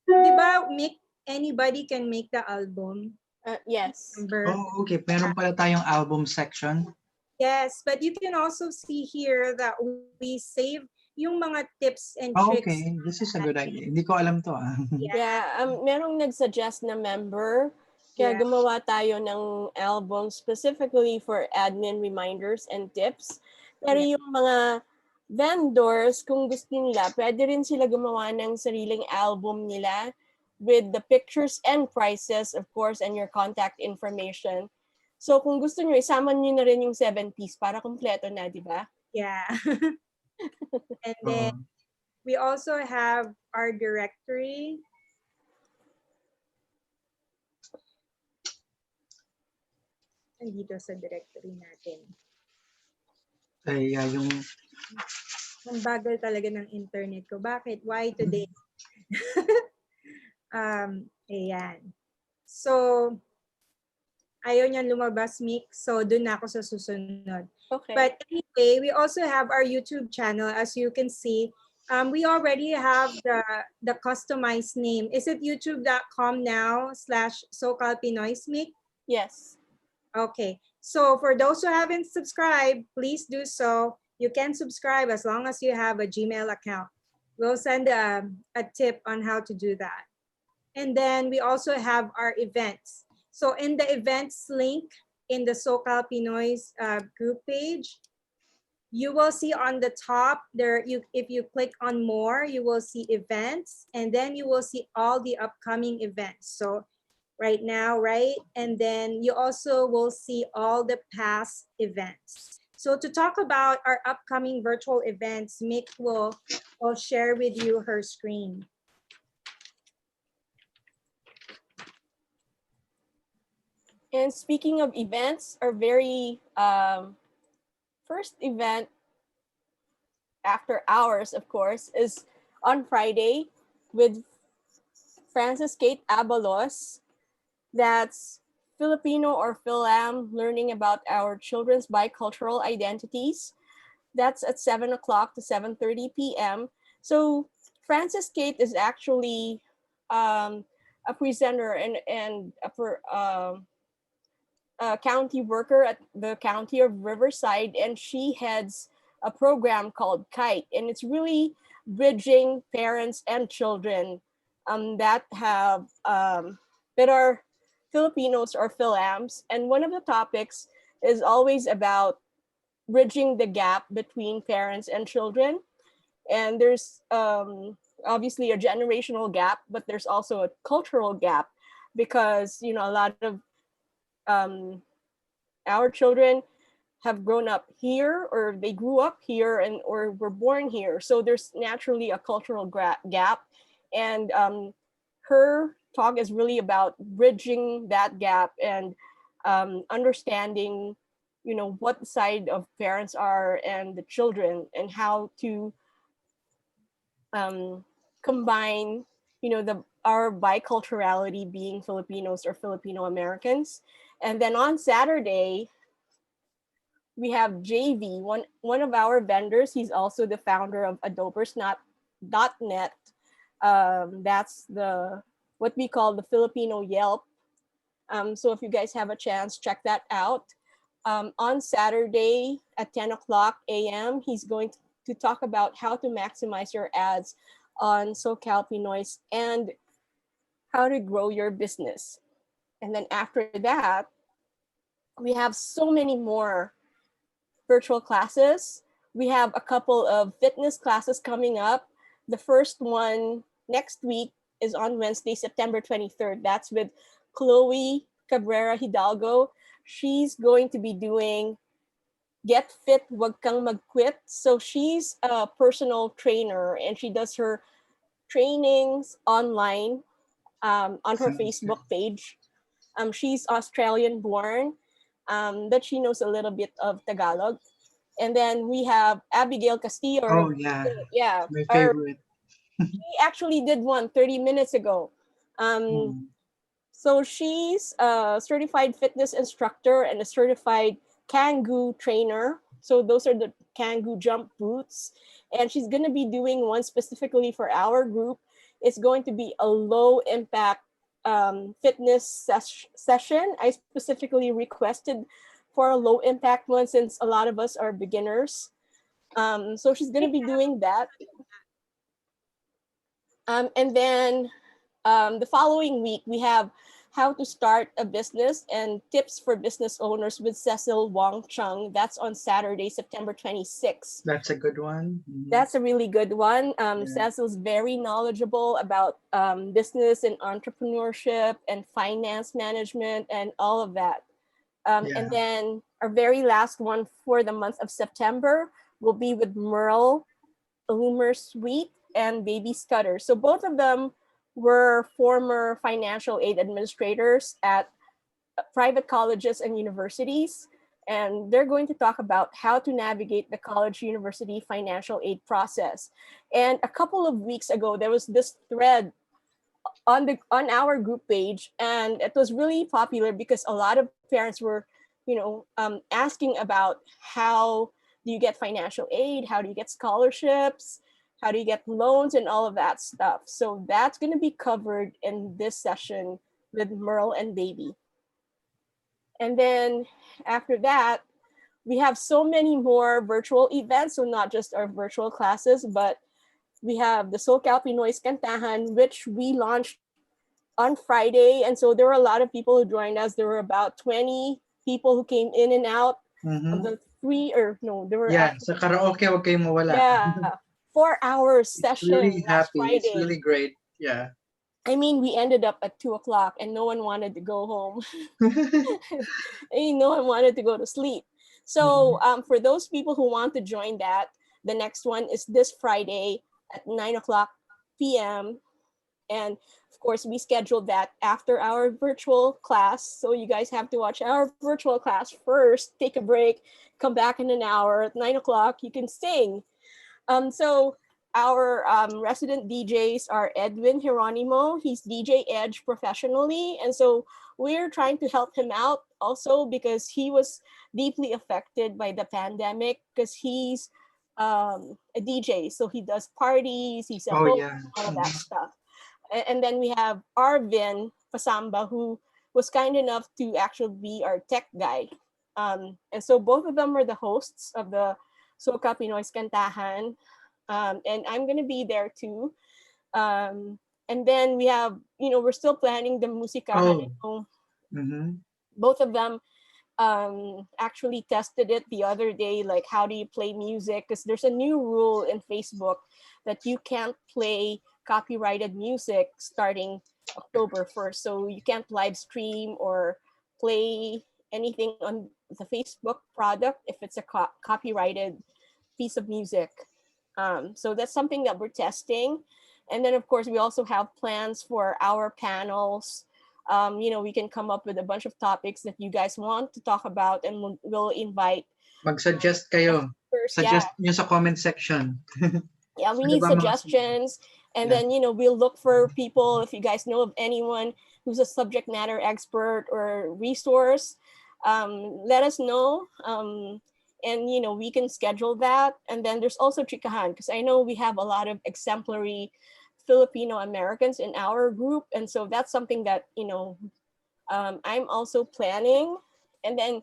di ba, anybody can make the album? Yes. Oh, okay. Meron pala tayong album section. Yes, but you can also see here that we save yung mga tips and Oh, tricks. okay. This is a good idea. Hindi ko alam to ah. Yeah, Yeah, merong nag-suggest na member, kaya yeah, gumawa tayo ng album specifically for admin reminders and tips. Pero yeah. yung mga vendors, kung gusto nila, pwede rin sila gumawa ng sariling album nila with the pictures and prices, of course, and your contact information. So kung gusto nyo, isama nyo na rin yung 7 piece para kompleto na, di ba? Yeah. And then Oo. we also have our directory. Nandito sa directory natin. Ay, yung Ang bagal talaga ng internet ko. Bakit? Why today? Ayan. So, ayaw niyan lumabas, Mick. So, dun na ako sa susunod. Okay. But anyway, we also have our YouTube channel. As you can see, we already have the customized name. Is it youtube.com now /SoCalPinoys, Mick? Yes. Okay. So for those who haven't subscribed, please do so. You can subscribe as long as you have a Gmail account. We'll send a tip on how to do that. And then we also have our events. So in the events link in the SoCal Pinoys group page, you will see on the top there, if you click on more, you will see events, and then you will see all the upcoming events. So right now, right? And then you also will see all the past events. So to talk about our upcoming virtual events, Mick will share with you her screen. And speaking of events, our very first event after hours, of course, is on Friday with Francis Kate Abalos. That's Filipino or Philam, learning about our children's bicultural identities. That's at 7 o'clock to 7:30 p.m. So Francis Kate is actually a presenter and a county worker at the county of Riverside, and she heads a program called Kite, and it's really bridging parents and children that have that are Filipinos or Philams. And one of the topics is always about bridging the gap between parents and children. And there's obviously a generational gap, but there's also a cultural gap because a lot of um, our children have grown up here or they grew up here and or were born here, so there's naturally a cultural gap. And her talk is really about bridging that gap and understanding what side of parents are and the children and how to combine our biculturality, being Filipinos or Filipino Americans. And then on Saturday we have JV, one of our vendors. He's also the founder of Adobers.net. That's the what we call the Filipino Yelp. So if you guys have a chance, check that out. On Saturday at 10 o'clock a.m., he's going to talk about how to maximize your ads on SoCalPinoys and how to grow your business. And then after that, we have so many more virtual classes. We have a couple of fitness classes coming up. The first one next week is on Wednesday, September 23rd. That's with Chloe Cabrera Hidalgo. She's going to be doing Get Fit, Wag Kang Magquit. So she's a personal trainer and she does her trainings online on her sounds good. Facebook page. She's Australian born, but she knows a little bit of Tagalog. And then we have Abigail Castillo. Oh yeah, Yeah, my favorite. she actually did one 30 minutes ago. Mm. So she's a certified fitness instructor and a certified Kangoo trainer. So those are the Kangoo jump boots. And she's going to be doing one specifically for our group. It's going to be a low impact fitness session. I specifically requested for for a low impact one since a lot of us are beginners. So she's going to be doing that. And then the following week, we have how to start a business and tips for business owners with Cecil Wong Chung. That's on Saturday, September 26th. That's a good one. Mhm. That's a really good one. Yeah. Cecil's very knowledgeable about business and entrepreneurship and finance management and all of that. Yeah. And then our very last one for the month of September will be with Merle Loomer Sweet and Baby Scudder. So both of them were former financial aid administrators at private colleges and universities. And they're going to talk about how to navigate the college university financial aid process. And a couple of weeks ago, there was this thread on our group page, and it was really popular because a lot of parents were, asking about how do you get financial aid, how do you get scholarships, how do you get loans, and all of that stuff. So that's going to be covered in this session with Merle and Baby. And then after that, we have so many more virtual events. So not just our virtual classes, but we have the SoCalPinoys Kantahan, which we launched on Friday. And so there were a lot of people who joined us. There were about 20 people who came in and out of the there were Yeah, actually, sa karaoke, wag kayong mawala. yeah, 4 hour It's session really last happy. It's Friday. really great. Yeah. I mean, we ended up at 2 o'clock and no one wanted to go home. I mean, no one wanted to go to sleep. So for those people who want to join that, the next one is this Friday at 9 o'clock p.m. And of course, we scheduled that after our virtual class. So you guys have to watch our virtual class first, take a break, come back in an hour. At 9 o'clock, you can sing. So our resident DJs are Edwin Geronimo. He's DJ Edge professionally. And so we're trying to help him out also because he was deeply affected by the pandemic because he's a DJ. So he does parties, he's a Oh, host, yeah. all of that stuff. And then we have Arvin Pasamba, who was kind enough to actually be our tech guy. And so both of them are the hosts of the SoCalPinoys Kantahan. And I'm going to be there too. And then we have, we're still planning the Musikahan. Oh. Mhm. Both of them actually tested it the other day, like how do you play music? Because there's a new rule in Facebook that you can't play copyrighted music starting October 1st. So you can't live stream or play anything on the Facebook product if it's a copyrighted piece of music. So that's something that we're testing. And then of course, we also have plans for our panels. We can come up with a bunch of topics that you guys want to talk about, and we'll invite. Mag-suggest kayo. Yeah. Suggest nyo sa comment section. Yeah, we Ano need ba mga- suggestions. And Yeah. then, we'll look for people, if you guys know of anyone who's a subject matter expert or resource, let us know. And, we can schedule that. And then there's also Chikahan, because I know we have a lot of exemplary Filipino Americans in our group. And so that's something that, I'm also planning. And then,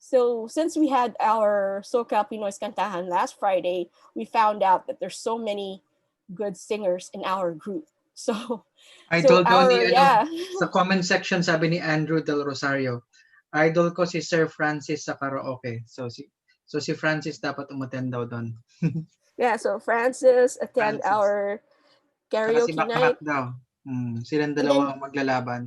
so since we had our SoCalPinoys Kantahan last Friday, we found out that there's so many good singers in our group. So, Idol daw ni, yeah. sa comment section, sabi ni Andrew Del Rosario, idol ko si Sir Francis sa karaoke. So si Francis dapat umattend daw doon. Yeah, so Francis, attend Francis. our Saka si karaoke night. Makmak daw. Silang dalawa ang maglalaban.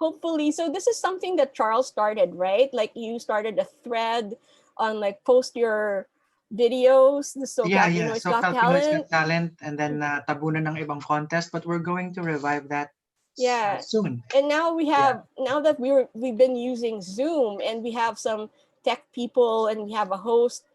Hopefully, so this is something that Charles started, right? Like you started a thread on like post your videos, the SoCalPinoys Got SoCalPinoys Talent. Got Talent, and then tabunan ng ibang contest, but we're going to revive that soon. And now we have now that we've been using Zoom and we have some tech people and we have a host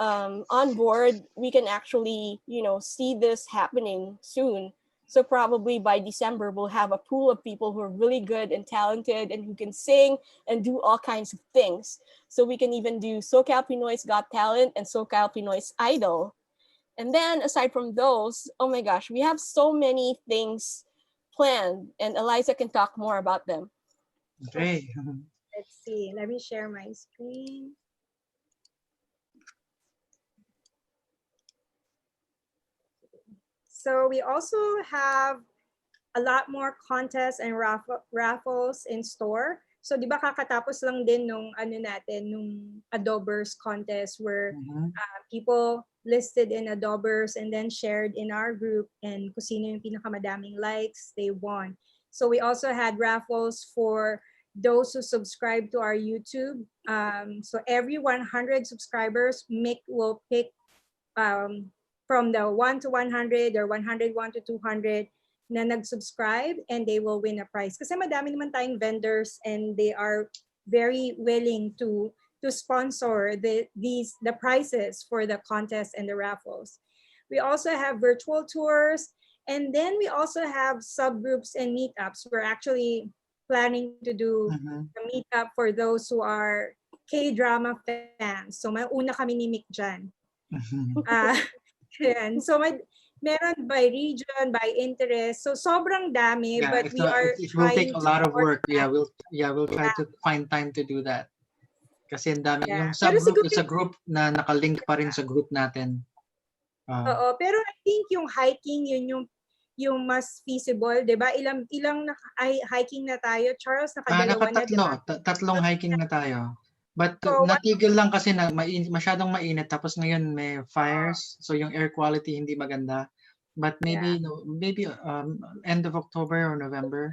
on board, we can actually see this happening soon. So probably by December we'll have a pool of people who are really good and talented and who can sing and do all kinds of things. So we can even do SoCalPinoys Got Talent and SoCalPinoys Idol. And then aside from those, oh my gosh, we have so many things planned, and Eliza can talk more about them. Okay. Let's see. Let me share my screen. So we also have a lot more contests and raffles in store. So di ba kakatapos lang din nung ano natin, nung Adobers contest where people listed in Adobers and then shared in our group, and kung sino yung pinakamadaming likes, they won. So we also had raffles for those who subscribe to our YouTube. So every 100 subscribers, Mick will pick from the 1 to 100 or 101 to 200 na nag-subscribe, and they will win a prize. Kasi madami naman tayong vendors and they are very willing to sponsor the prizes for the contest and the raffles. We also have virtual tours, and then we also have subgroups and meetups. We're actually planning to do a meetup for those who are K-drama fans. So mauna kami ni Mick dyan. So meron by region, by interest. So sobrang dami, Yeah, but we are it will take trying a lot of to work. We'll try to find time to do that. Kasi ang dami, yung Pero subgroup siguro, is a group na nakalink pa rin sa group natin. oo, pero I think yung hiking, yun yung mas feasible, 'di ba? Ilang hiking na tayo, Charles, nakadalawa na, 'di ba? Tatlong hiking na tayo. But So, natigil lang kasi na masyadong mainit, tapos ngayon may fires, so yung air quality hindi maganda. But maybe end of October or November,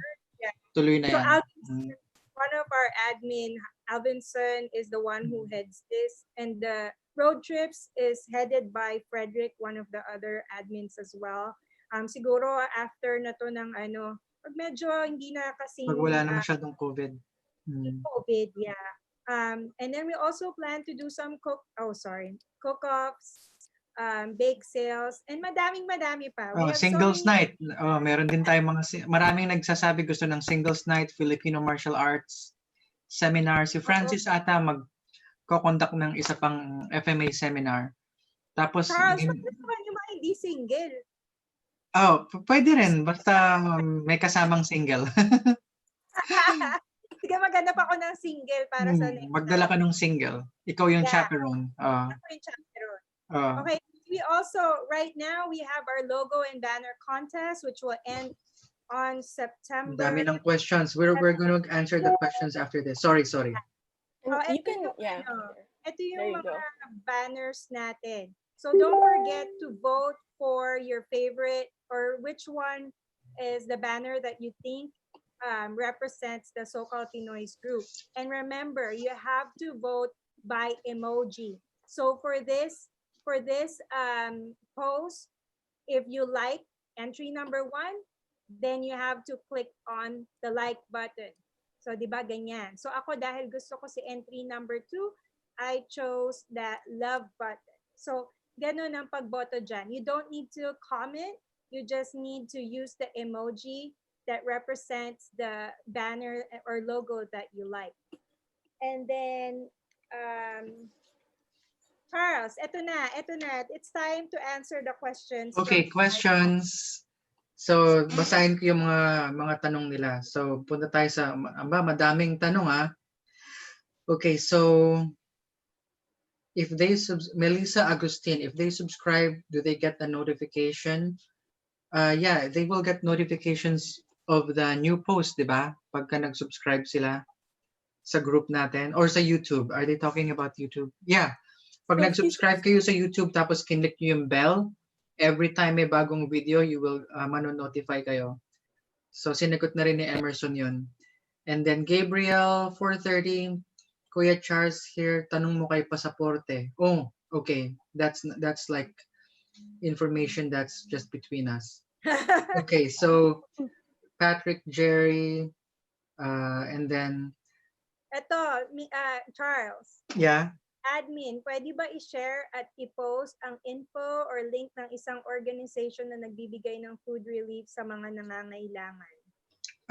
tuloy na So yan. one of our admin, Alvinson, is the one who heads this, and the road trips is headed by Frederick, one of the other admins as well. Siguro after na to ng pag medyo hindi na kasing Pag wala na masyadong COVID. COVID, yeah. And then we also plan to do some cook-offs, bake sales, and madaming pa. We have Singles night. Meron din tayong maraming nagsasabi gusto ng singles night, Filipino martial arts seminar. Si Francis ata mag-conduct ng isa pang FMA seminar. Tapos Charles, bakit naman yung mga hindi single? Pwede rin basta may kasamang single. Sige, maghanap ako ng single para sa next magdala ka ng single. Ikaw yung chaperone. Ako yung chaperone. Okay, we also, right now, we have our logo and banner contest, which will end on September. Dami ng questions. We're going to answer the questions after this. Sorry. Ito yung mga banners natin. So don't forget to vote for your favorite or which one is the banner that you think represents the SoCalPinoys group. And remember, you have to vote by emoji. So for this post, if you like entry number 1, then you have to click on the like button. So, di ba ganyan? So ako, dahil gusto ko si entry number 2, I chose that love button. So, ganun ang pagboto dyan. You don't need to comment. You just need to use the emoji that represents the banner or logo that you like. And then, Charles, eto na. It's time to answer the questions. Okay, questions. So, basahin ko yung mga tanong nila. So, punta tayo sa, madaming tanong Okay, so, Melissa Agustin, if they subscribe, do they get a notification? Yeah, they will get notifications of the new post, di ba? Pagka nag-subscribe sila sa group natin or sa YouTube. Are they talking about YouTube? Yeah. Pag nag-subscribe kayo sa YouTube tapos kinlik nyo yung bell, every time may bagong video, you will mano-notify kayo. So, sinagot na rin ni Emerson yun. And then, Gabriel, 4:30, Kuya Charles here, tanong mo kay pasaporte. Oh, okay. That's like information that's just between us. Okay, so, Patrick, Jerry, and then... Ito, Charles. Yeah? Admin, pwede ba i-share at i-post ang info or link ng isang organization na nagbibigay ng food relief sa mga nangangailangan?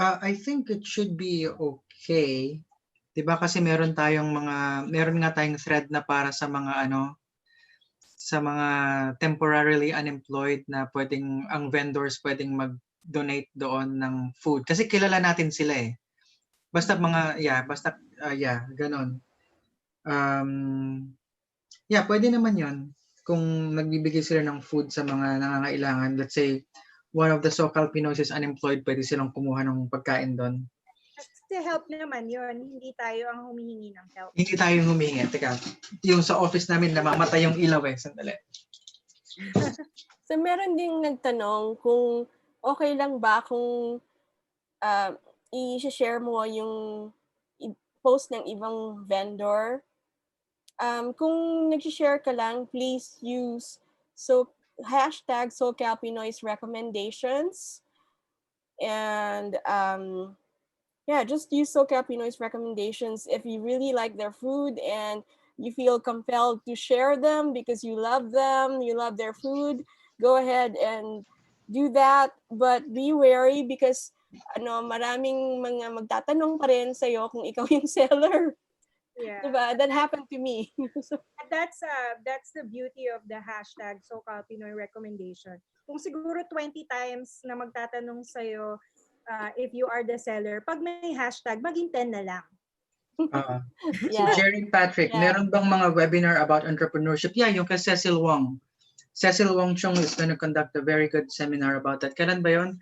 I think it should be okay. 'Di ba kasi meron nga tayong thread na para sa mga sa mga temporarily unemployed na ang vendors pwedeng mag-donate doon ng food kasi kilala natin sila eh. Basta ganon. Pwede naman yon kung nagbibigay sila ng food sa mga nangangailangan. Let's say, one of the SoCalPinoys is unemployed, pwede silang kumuha ng pagkain doon. Kasi help naman yun. Hindi tayo ang humihingi ng help. Hindi tayo humihingi. Teka, yung sa office namin, namamatay yung ilaw Sandali. So meron ding nagtanong kung okay lang ba kung i-share mo yung post ng ibang vendor. Kung nag-share ka lang, please use hashtag SoCalPinoys recommendations. And just use SoCalPinoys recommendations if you really like their food and you feel compelled to share them because you love them, you love their food. Go ahead and do that, but be wary because maraming mga magtatanong pa rin sa'yo kung ikaw yung seller. Yeah. Diba? That happened to me. That's the beauty of the hashtag SoCalPinoy recommendation. Kung siguro 20 times na magtatanong sa'yo if you are the seller, pag may hashtag, maging 10 na lang. So Jerry Patrick, meron bang mga webinar about entrepreneurship? Yeah, yung kay Cecil Wong. Cecil Wong Chung is going to conduct a very good seminar about that. Kailan ba yun?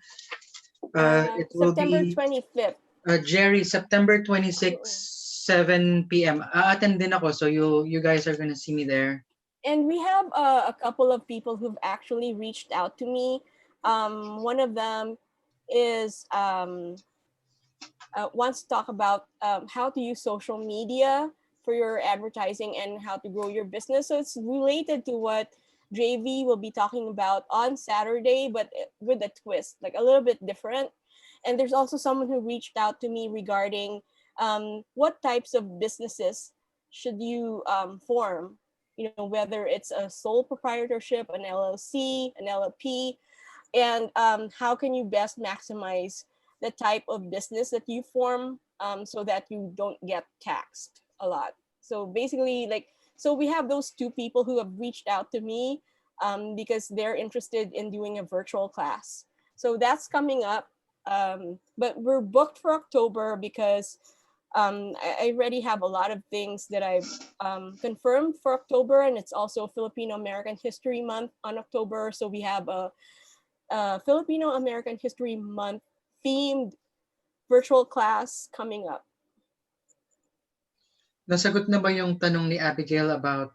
It will September be 25th. Jerry, September 26, 7 p.m. Attend din ako, so you guys are going to see me there. And we have a couple of people who've actually reached out to me. One of them is wants to talk about how to use social media for your advertising and how to grow your business. So it's related to what JV will be talking about on Saturday, but with a twist, like a little bit different. And there's also someone who reached out to me regarding what types of businesses should you form, whether it's a sole proprietorship, an LLC, an LLP, and how can you best maximize the type of business that you form so that you don't get taxed a lot. So basically, so we have those two people who have reached out to me because they're interested in doing a virtual class. So that's coming up. But we're booked for October because I already have a lot of things that I've confirmed for October, and it's also Filipino American History Month on October. So we have a Filipino American History Month themed virtual class coming up. Nasagot na ba yung tanong ni Abigail about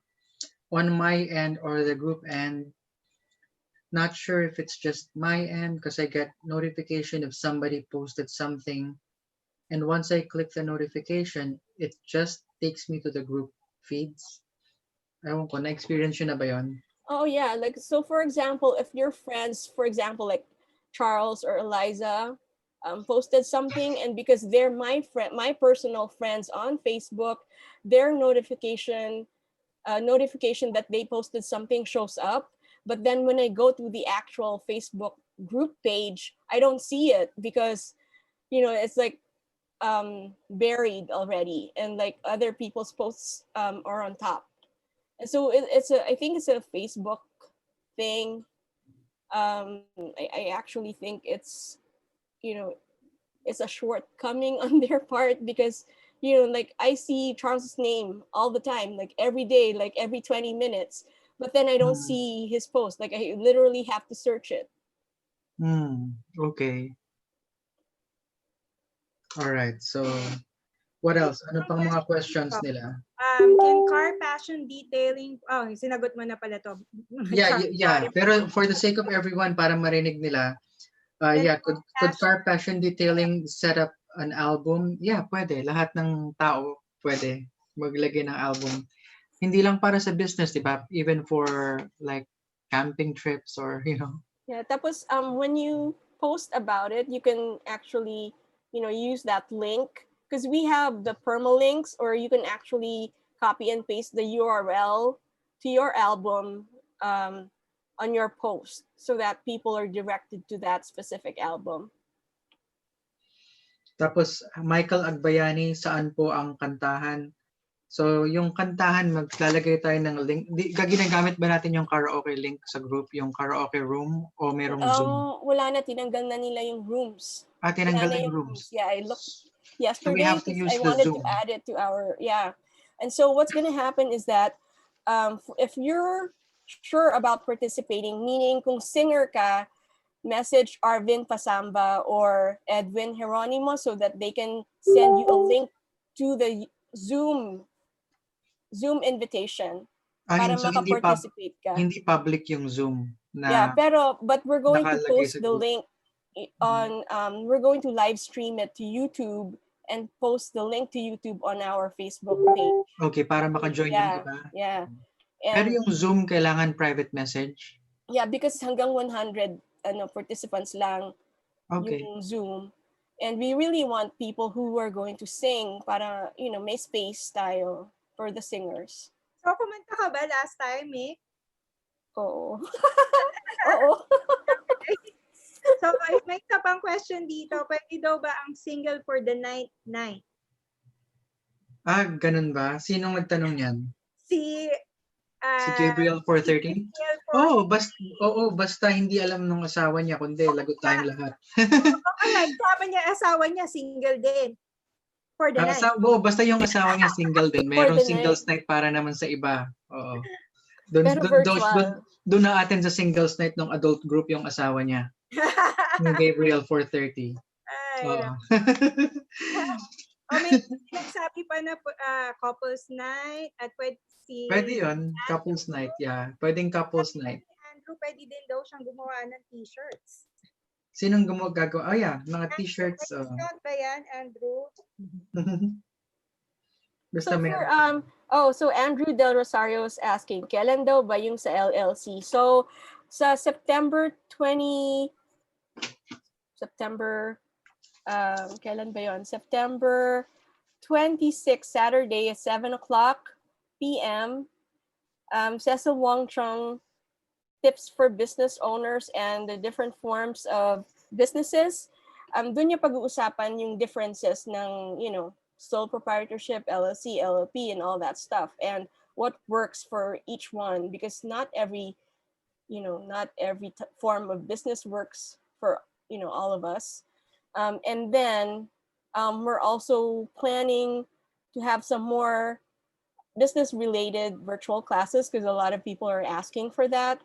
on my end or the group end? Not sure if it's just my end because I get notification if somebody posted something. And once I click the notification, it just takes me to the group feeds. Ewan ko, na-experience yun na ba yun? Oh yeah, so for example, if your friends, for example, like Charles or Eliza, posted something, and because they're my personal friends on Facebook, their notification that they posted something shows up. But then when I go to the actual Facebook group page, I don't see it because, it's like buried already, and like other people's posts are on top. And so I think it's a Facebook thing. I actually think it's, it's a shortcoming on their part because, like I see Charles's name all the time, like every day, like every 20 minutes, but then I don't see his post. Like I literally have to search it. Okay. All right. So what else? Ano pang mga questions nila? Can car passion detailing, sinagot mo na pala to. Yeah. Pero for the sake of everyone, para marinig nila, could car passion detailing set up an album? Yeah, pwede. Lahat ng tao pwede maglagay ng album. Hindi lang para sa business, di ba? Even for like camping trips or, Yeah, tapos when you post about it, you can actually, use that link because we have the permalinks, or you can actually copy and paste the URL to your album on your post so that people are directed to that specific album. Tapos, Michael Agbayani, saan po ang kantahan? So, yung kantahan, maglalagay tayo ng link. Ginagamit ba natin yung karaoke link sa group, yung karaoke room, o merong Zoom? Wala na, tinanggal na nila yung rooms. Tinanggal na yung rooms. Yeah, I looked So we yesterday have to because use I the wanted to Zoom. add it to our, yeah. And so what's going to happen is that if you're sure about participating, meaning kung singer ka, message Arvin Pasamba or Edwin Geronimo so that they can send you a link to the Zoom invitation para So maka-participate ka. hindi public yung Zoom Yeah, na but we're going to nakalagay post sa the group. link on we're going to live stream it to YouTube and post the link to YouTube on our Facebook page. Okay, para maka-join yung Yeah, iba. yeah. Pero And yung Zoom kailangan private message. yeah, because hanggang 100 participants lang Okay. yung Zoom. And we really want people who are going to sing para, may space tayo for the singers. So, kumanta ka ba last time, eh? Oo. Oo. So, may isa pang question dito. Pwede daw ba ang single for the night? Ganun ba? Sinong nagtanong yan? Si Si Gabriel 413? Gabriel Basta hindi alam nung asawa niya, kundi lagot tayong lahat. Alright, sabi niya, asawa niya, single din. For the night. Basta yung asawa niya single din. For Merong the singles night para naman sa iba. Oo. Doon na atin sa singles night ng adult group yung asawa niya. Yung Gabriel 430. Ay, Oo. may nagsabi pa na couples night at Pwede yun. Couples night, yeah. Pwedeng couples night. Andrew, pwede din daw siyang gumawa ng t-shirts. Sinong gagawa? Mga t-shirts. Not ba yan, Andrew? Basta So Andrew Del Rosario is asking, kailan daw ba yung sa LLC? So, sa kailan ba yun? September 26, Saturday at 7 o'clock p.m. Cecil Wong Chung tips for business owners and the different forms of businesses. Doon niya pag-uusapan yung differences ng, sole proprietorship, LLC, LLP, and all that stuff, and what works for each one, because not every form of business works for, all of us. And then we're also planning to have some more business-related virtual classes because a lot of people are asking for that.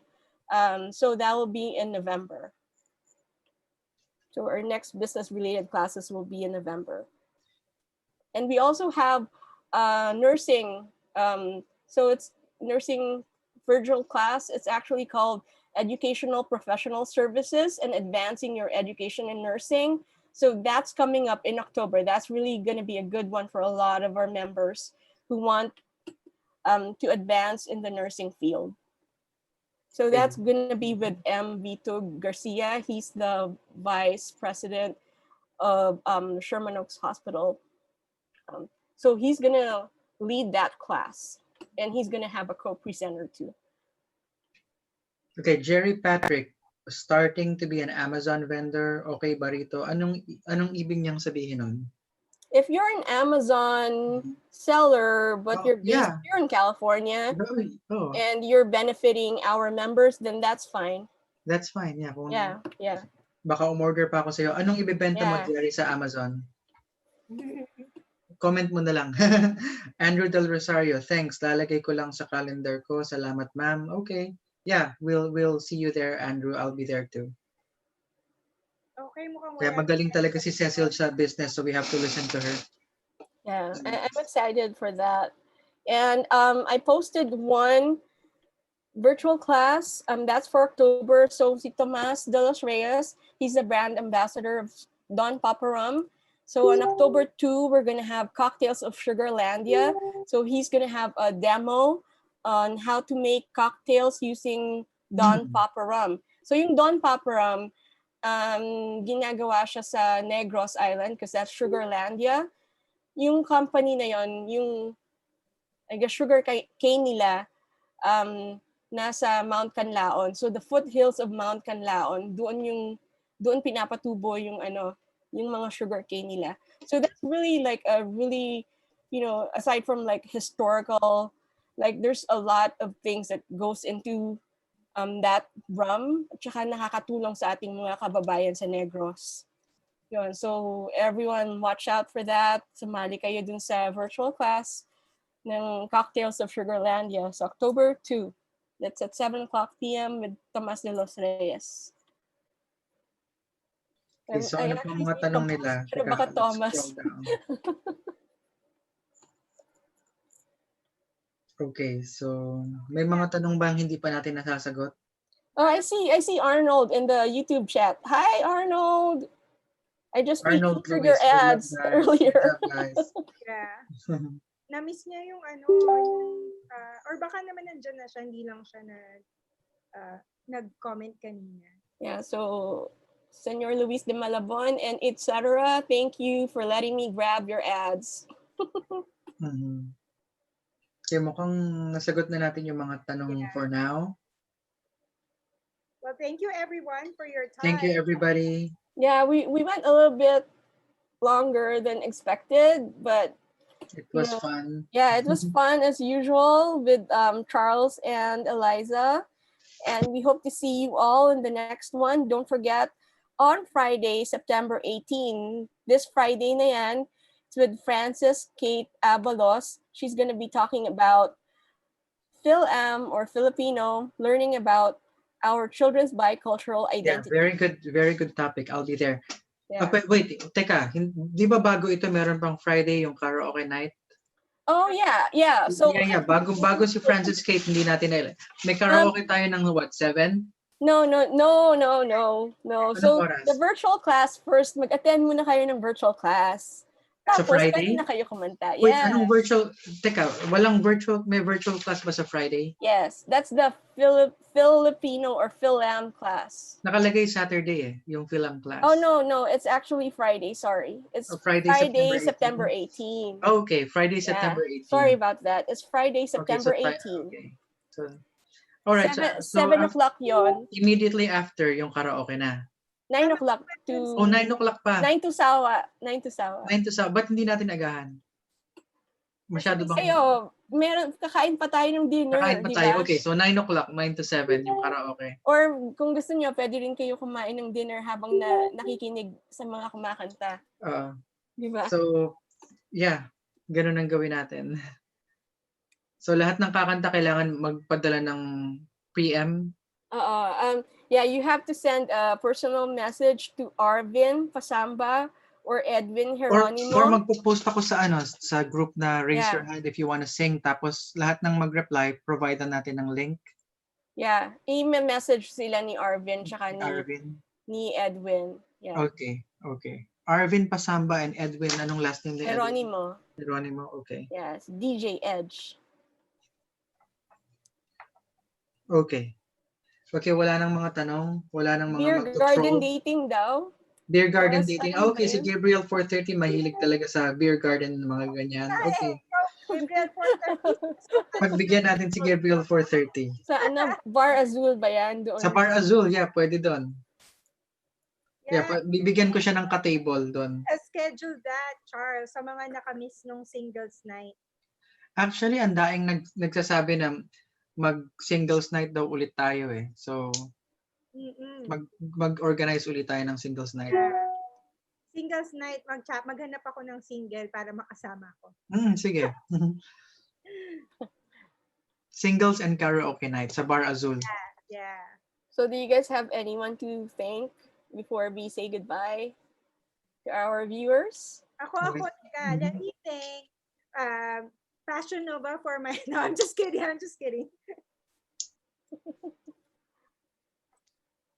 So that will be in November. So our next business-related classes will be in November. And we also have nursing. So it's nursing virtual class. It's actually called Educational Professional Services and Advancing Your Education in Nursing. So that's coming up in October. That's really going to be a good one for a lot of our members who want to advance in the nursing field. So that's going to be with M. Vito Garcia. He's the vice president of Sherman Oaks Hospital. So he's going to lead that class, and he's going to have a co-presenter too. Okay, Jerry Patrick, starting to be an Amazon vendor. Okay, Barito. Anong ibig niyang sabihin nun? If you're an Amazon seller, but you're based here in California, and you're benefiting our members, then that's fine. That's fine, yeah. Yeah. Baka umorder pa ako sa'yo. Anong ibebenta mo, Jerry, sa Amazon? Comment mo na lang. Andrew Del Rosario, thanks. Lalagay ko lang sa calendar ko. Salamat, ma'am. Okay. Yeah, we'll see you there, Andrew. I'll be there too. Okay, Kaya magaling talaga si Cecil sa business, so we have to listen to her. Yeah, I'm excited for that. And I posted one virtual class. That's for October. So si Tomas de los Reyes, he's the brand ambassador of Don Papa Rum. So on October 2, we're going to have Cocktails of Sugarlandia. So he's going to have a demo on how to make cocktails using Don Papa Rum. So yung Don Papa Rum, ginagawa siya sa Negros Island because that's Sugarlandia. Yung company na yon, yung sugar cane nila, nasa Mount Canlaon. So the foothills of Mount Canlaon, doon pinapatubo yung mga sugar cane nila. So that's really like a really, aside from like historical, like there's a lot of things that goes into that rum, at saka nakakatulong sa ating mga kababayan sa Negros. Yun. So everyone watch out for that. Sumali kayo dun sa virtual class ng Cocktails of Sugarlandia sa October 2. That's at 7:00 p.m. with Tomas de los Reyes. Okay, so ano pang mga tanong nila? Pero Teka, baka let's Thomas. scroll down. Okay, so may mga tanong bang hindi pa natin nasasagot? Oh, I see Arnold in the YouTube chat. Hi, Arnold. I just Arnold repeated your Luis, good luck, ads guys. earlier. Good job, guys. Yeah. Na-miss niya yung yung, or baka naman nandyan na siya, hindi lang siya nag-comment kanina. Yeah, so Senor Luis de Malabon and etc. Thank you for letting me grab your ads. Okay, mukhang nasagot na natin yung mga tanong for now. Well, thank you everyone for your time. Thank you, everybody. Yeah, we went a little bit longer than expected, but It was fun. yeah, it was fun as usual with Charles and Eliza. And we hope to see you all in the next one. Don't forget, on Friday, September 18, this Friday na yan, it's with Frances Kate Abalos. She's going to be talking about Phil-Am or Filipino, learning about our children's bicultural Yeah, identity. very good topic. I'll be there. Yeah. Wait, teka, di ba bago ito meron pang Friday yung karaoke night? Oh, yeah. So Yeah, bago si Francis Kate, hindi natin may karaoke tayo ng what, 7? No. So oras? the virtual class first, mag-attend muna kayo ng virtual class. Sa Tapos, Friday? pwede na kayo kumanta. Wait, Yeah. anong virtual? Teka, may virtual class ba sa Friday? Yes, that's the Filipino or Phil-Am class. Nakalagay Saturday yung film class. Oh, no, it's actually Friday, sorry. It's Friday, September 18. Oh, okay, Friday, Yeah. September 18. Sorry about that. It's Friday, September Okay, 18. Okay. So, all right. 7 o'clock yon. Immediately after yung karaoke na. 9 o'clock to... 9 o'clock pa. 9 to sawa. 9 to sawa. Ba't hindi natin agahan? Masyado bang... Kayo, kakain pa tayo ng dinner. Kakain pa tayo. Okay, so 9 o'clock, 9 to 7 yung karaoke. Or kung gusto niyo, pwede rin kayo kumain ng dinner habang nakikinig sa mga kumakanta. Diba? So, yeah. Ganun ang gawin natin. So, lahat ng kakanta kailangan magpadala ng PM? Yeah, you have to send a personal message to Arvin Pasamba or Edwin Geronimo. Or magpo-post ako sa group na raise your hand if you want to sing. Tapos lahat ng mag-reply, provide natin ng link. Yeah, i-message sila ni Arvin tsaka ni Edwin. Yeah. Okay. Arvin Pasamba and Edwin, anong last name nila? Geronimo, okay. Yes, DJ Edge. Okay, wala nang mga tanong, wala nang mga Beer garden dating daw. Beer garden dating. Okay, si Gabriel 430 mahilig talaga sa beer garden, mga ganyan. Okay. Gabriel 430. Pagbigyan natin si Gabriel 430. Sa Bar Azul ba yan? Doon. Sa Bar Azul, yeah, pwede doon. Yeah, bibigyan ko siya ng ka-table doon. Schedule that, Charles, sa mga nakamiss nung singles night. Actually, ang daing nagsasabi na mag-singles night daw ulit tayo eh. So, mag-organize ulit tayo ng singles night. Singles night, maghanap ako ng single para makasama ko. Sige. Singles and karaoke night sa Bar Azul. Yeah. So do you guys have anyone to thank before we say goodbye to our viewers? Ako, let me thank Fashion Nova for my... No, I'm just kidding.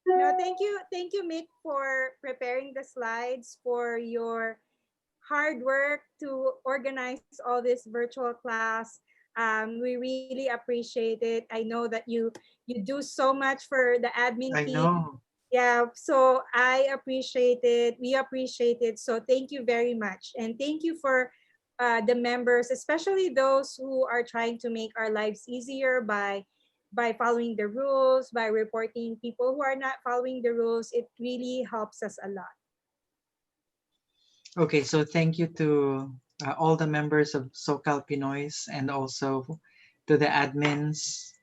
No, thank you, Mick, for preparing the slides, for your hard work to organize all this virtual class. We really appreciate it. I know that you do so much for the admin team. I know. Yeah, so I appreciate it. We appreciate it. So thank you very much. And thank you for the members, especially those who are trying to make our lives easier by following the rules, by reporting people who are not following the rules. It really helps us a lot. Okay, so thank you to all the members of SoCalPinoys and also to the admins,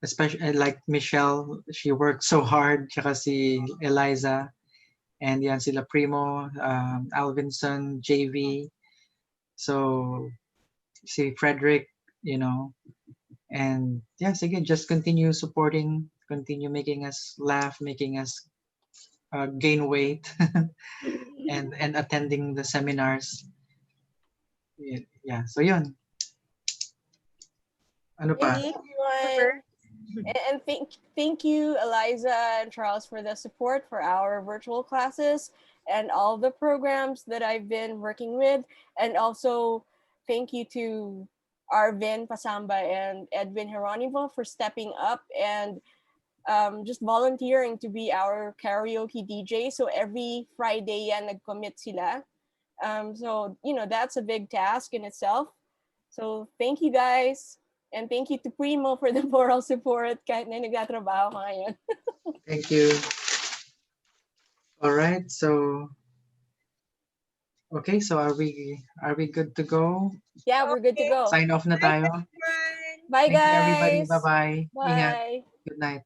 especially like Michelle. She worked so hard, tsaka si Eliza. And yan sila Primo, Alvinson, JV. So si Frederick, and yes, again, just continue supporting, continue making us laugh, making us gain weight, and attending the seminars. Yeah, so yun. Ano pa? Thank you, everyone. And thank you, Eliza and Charles, for the support for our virtual classes and all the programs that I've been working with. And also, thank you to Arvin Pasamba and Edwin Geronimo for stepping up and just volunteering to be our karaoke DJ. So every Friday, yan, nag-commit sila. So, that's a big task in itself. So, thank you guys. And thank you to Primo for the moral support kahit na nagtatrabaho ka ngayon. Thank you. All right, so okay, so are we good to go? Yeah, we're good to go. Sign off na tayo. Everyone. Bye, Thank you, everybody. guys. Bye-bye. Ingat. Bye. Good night.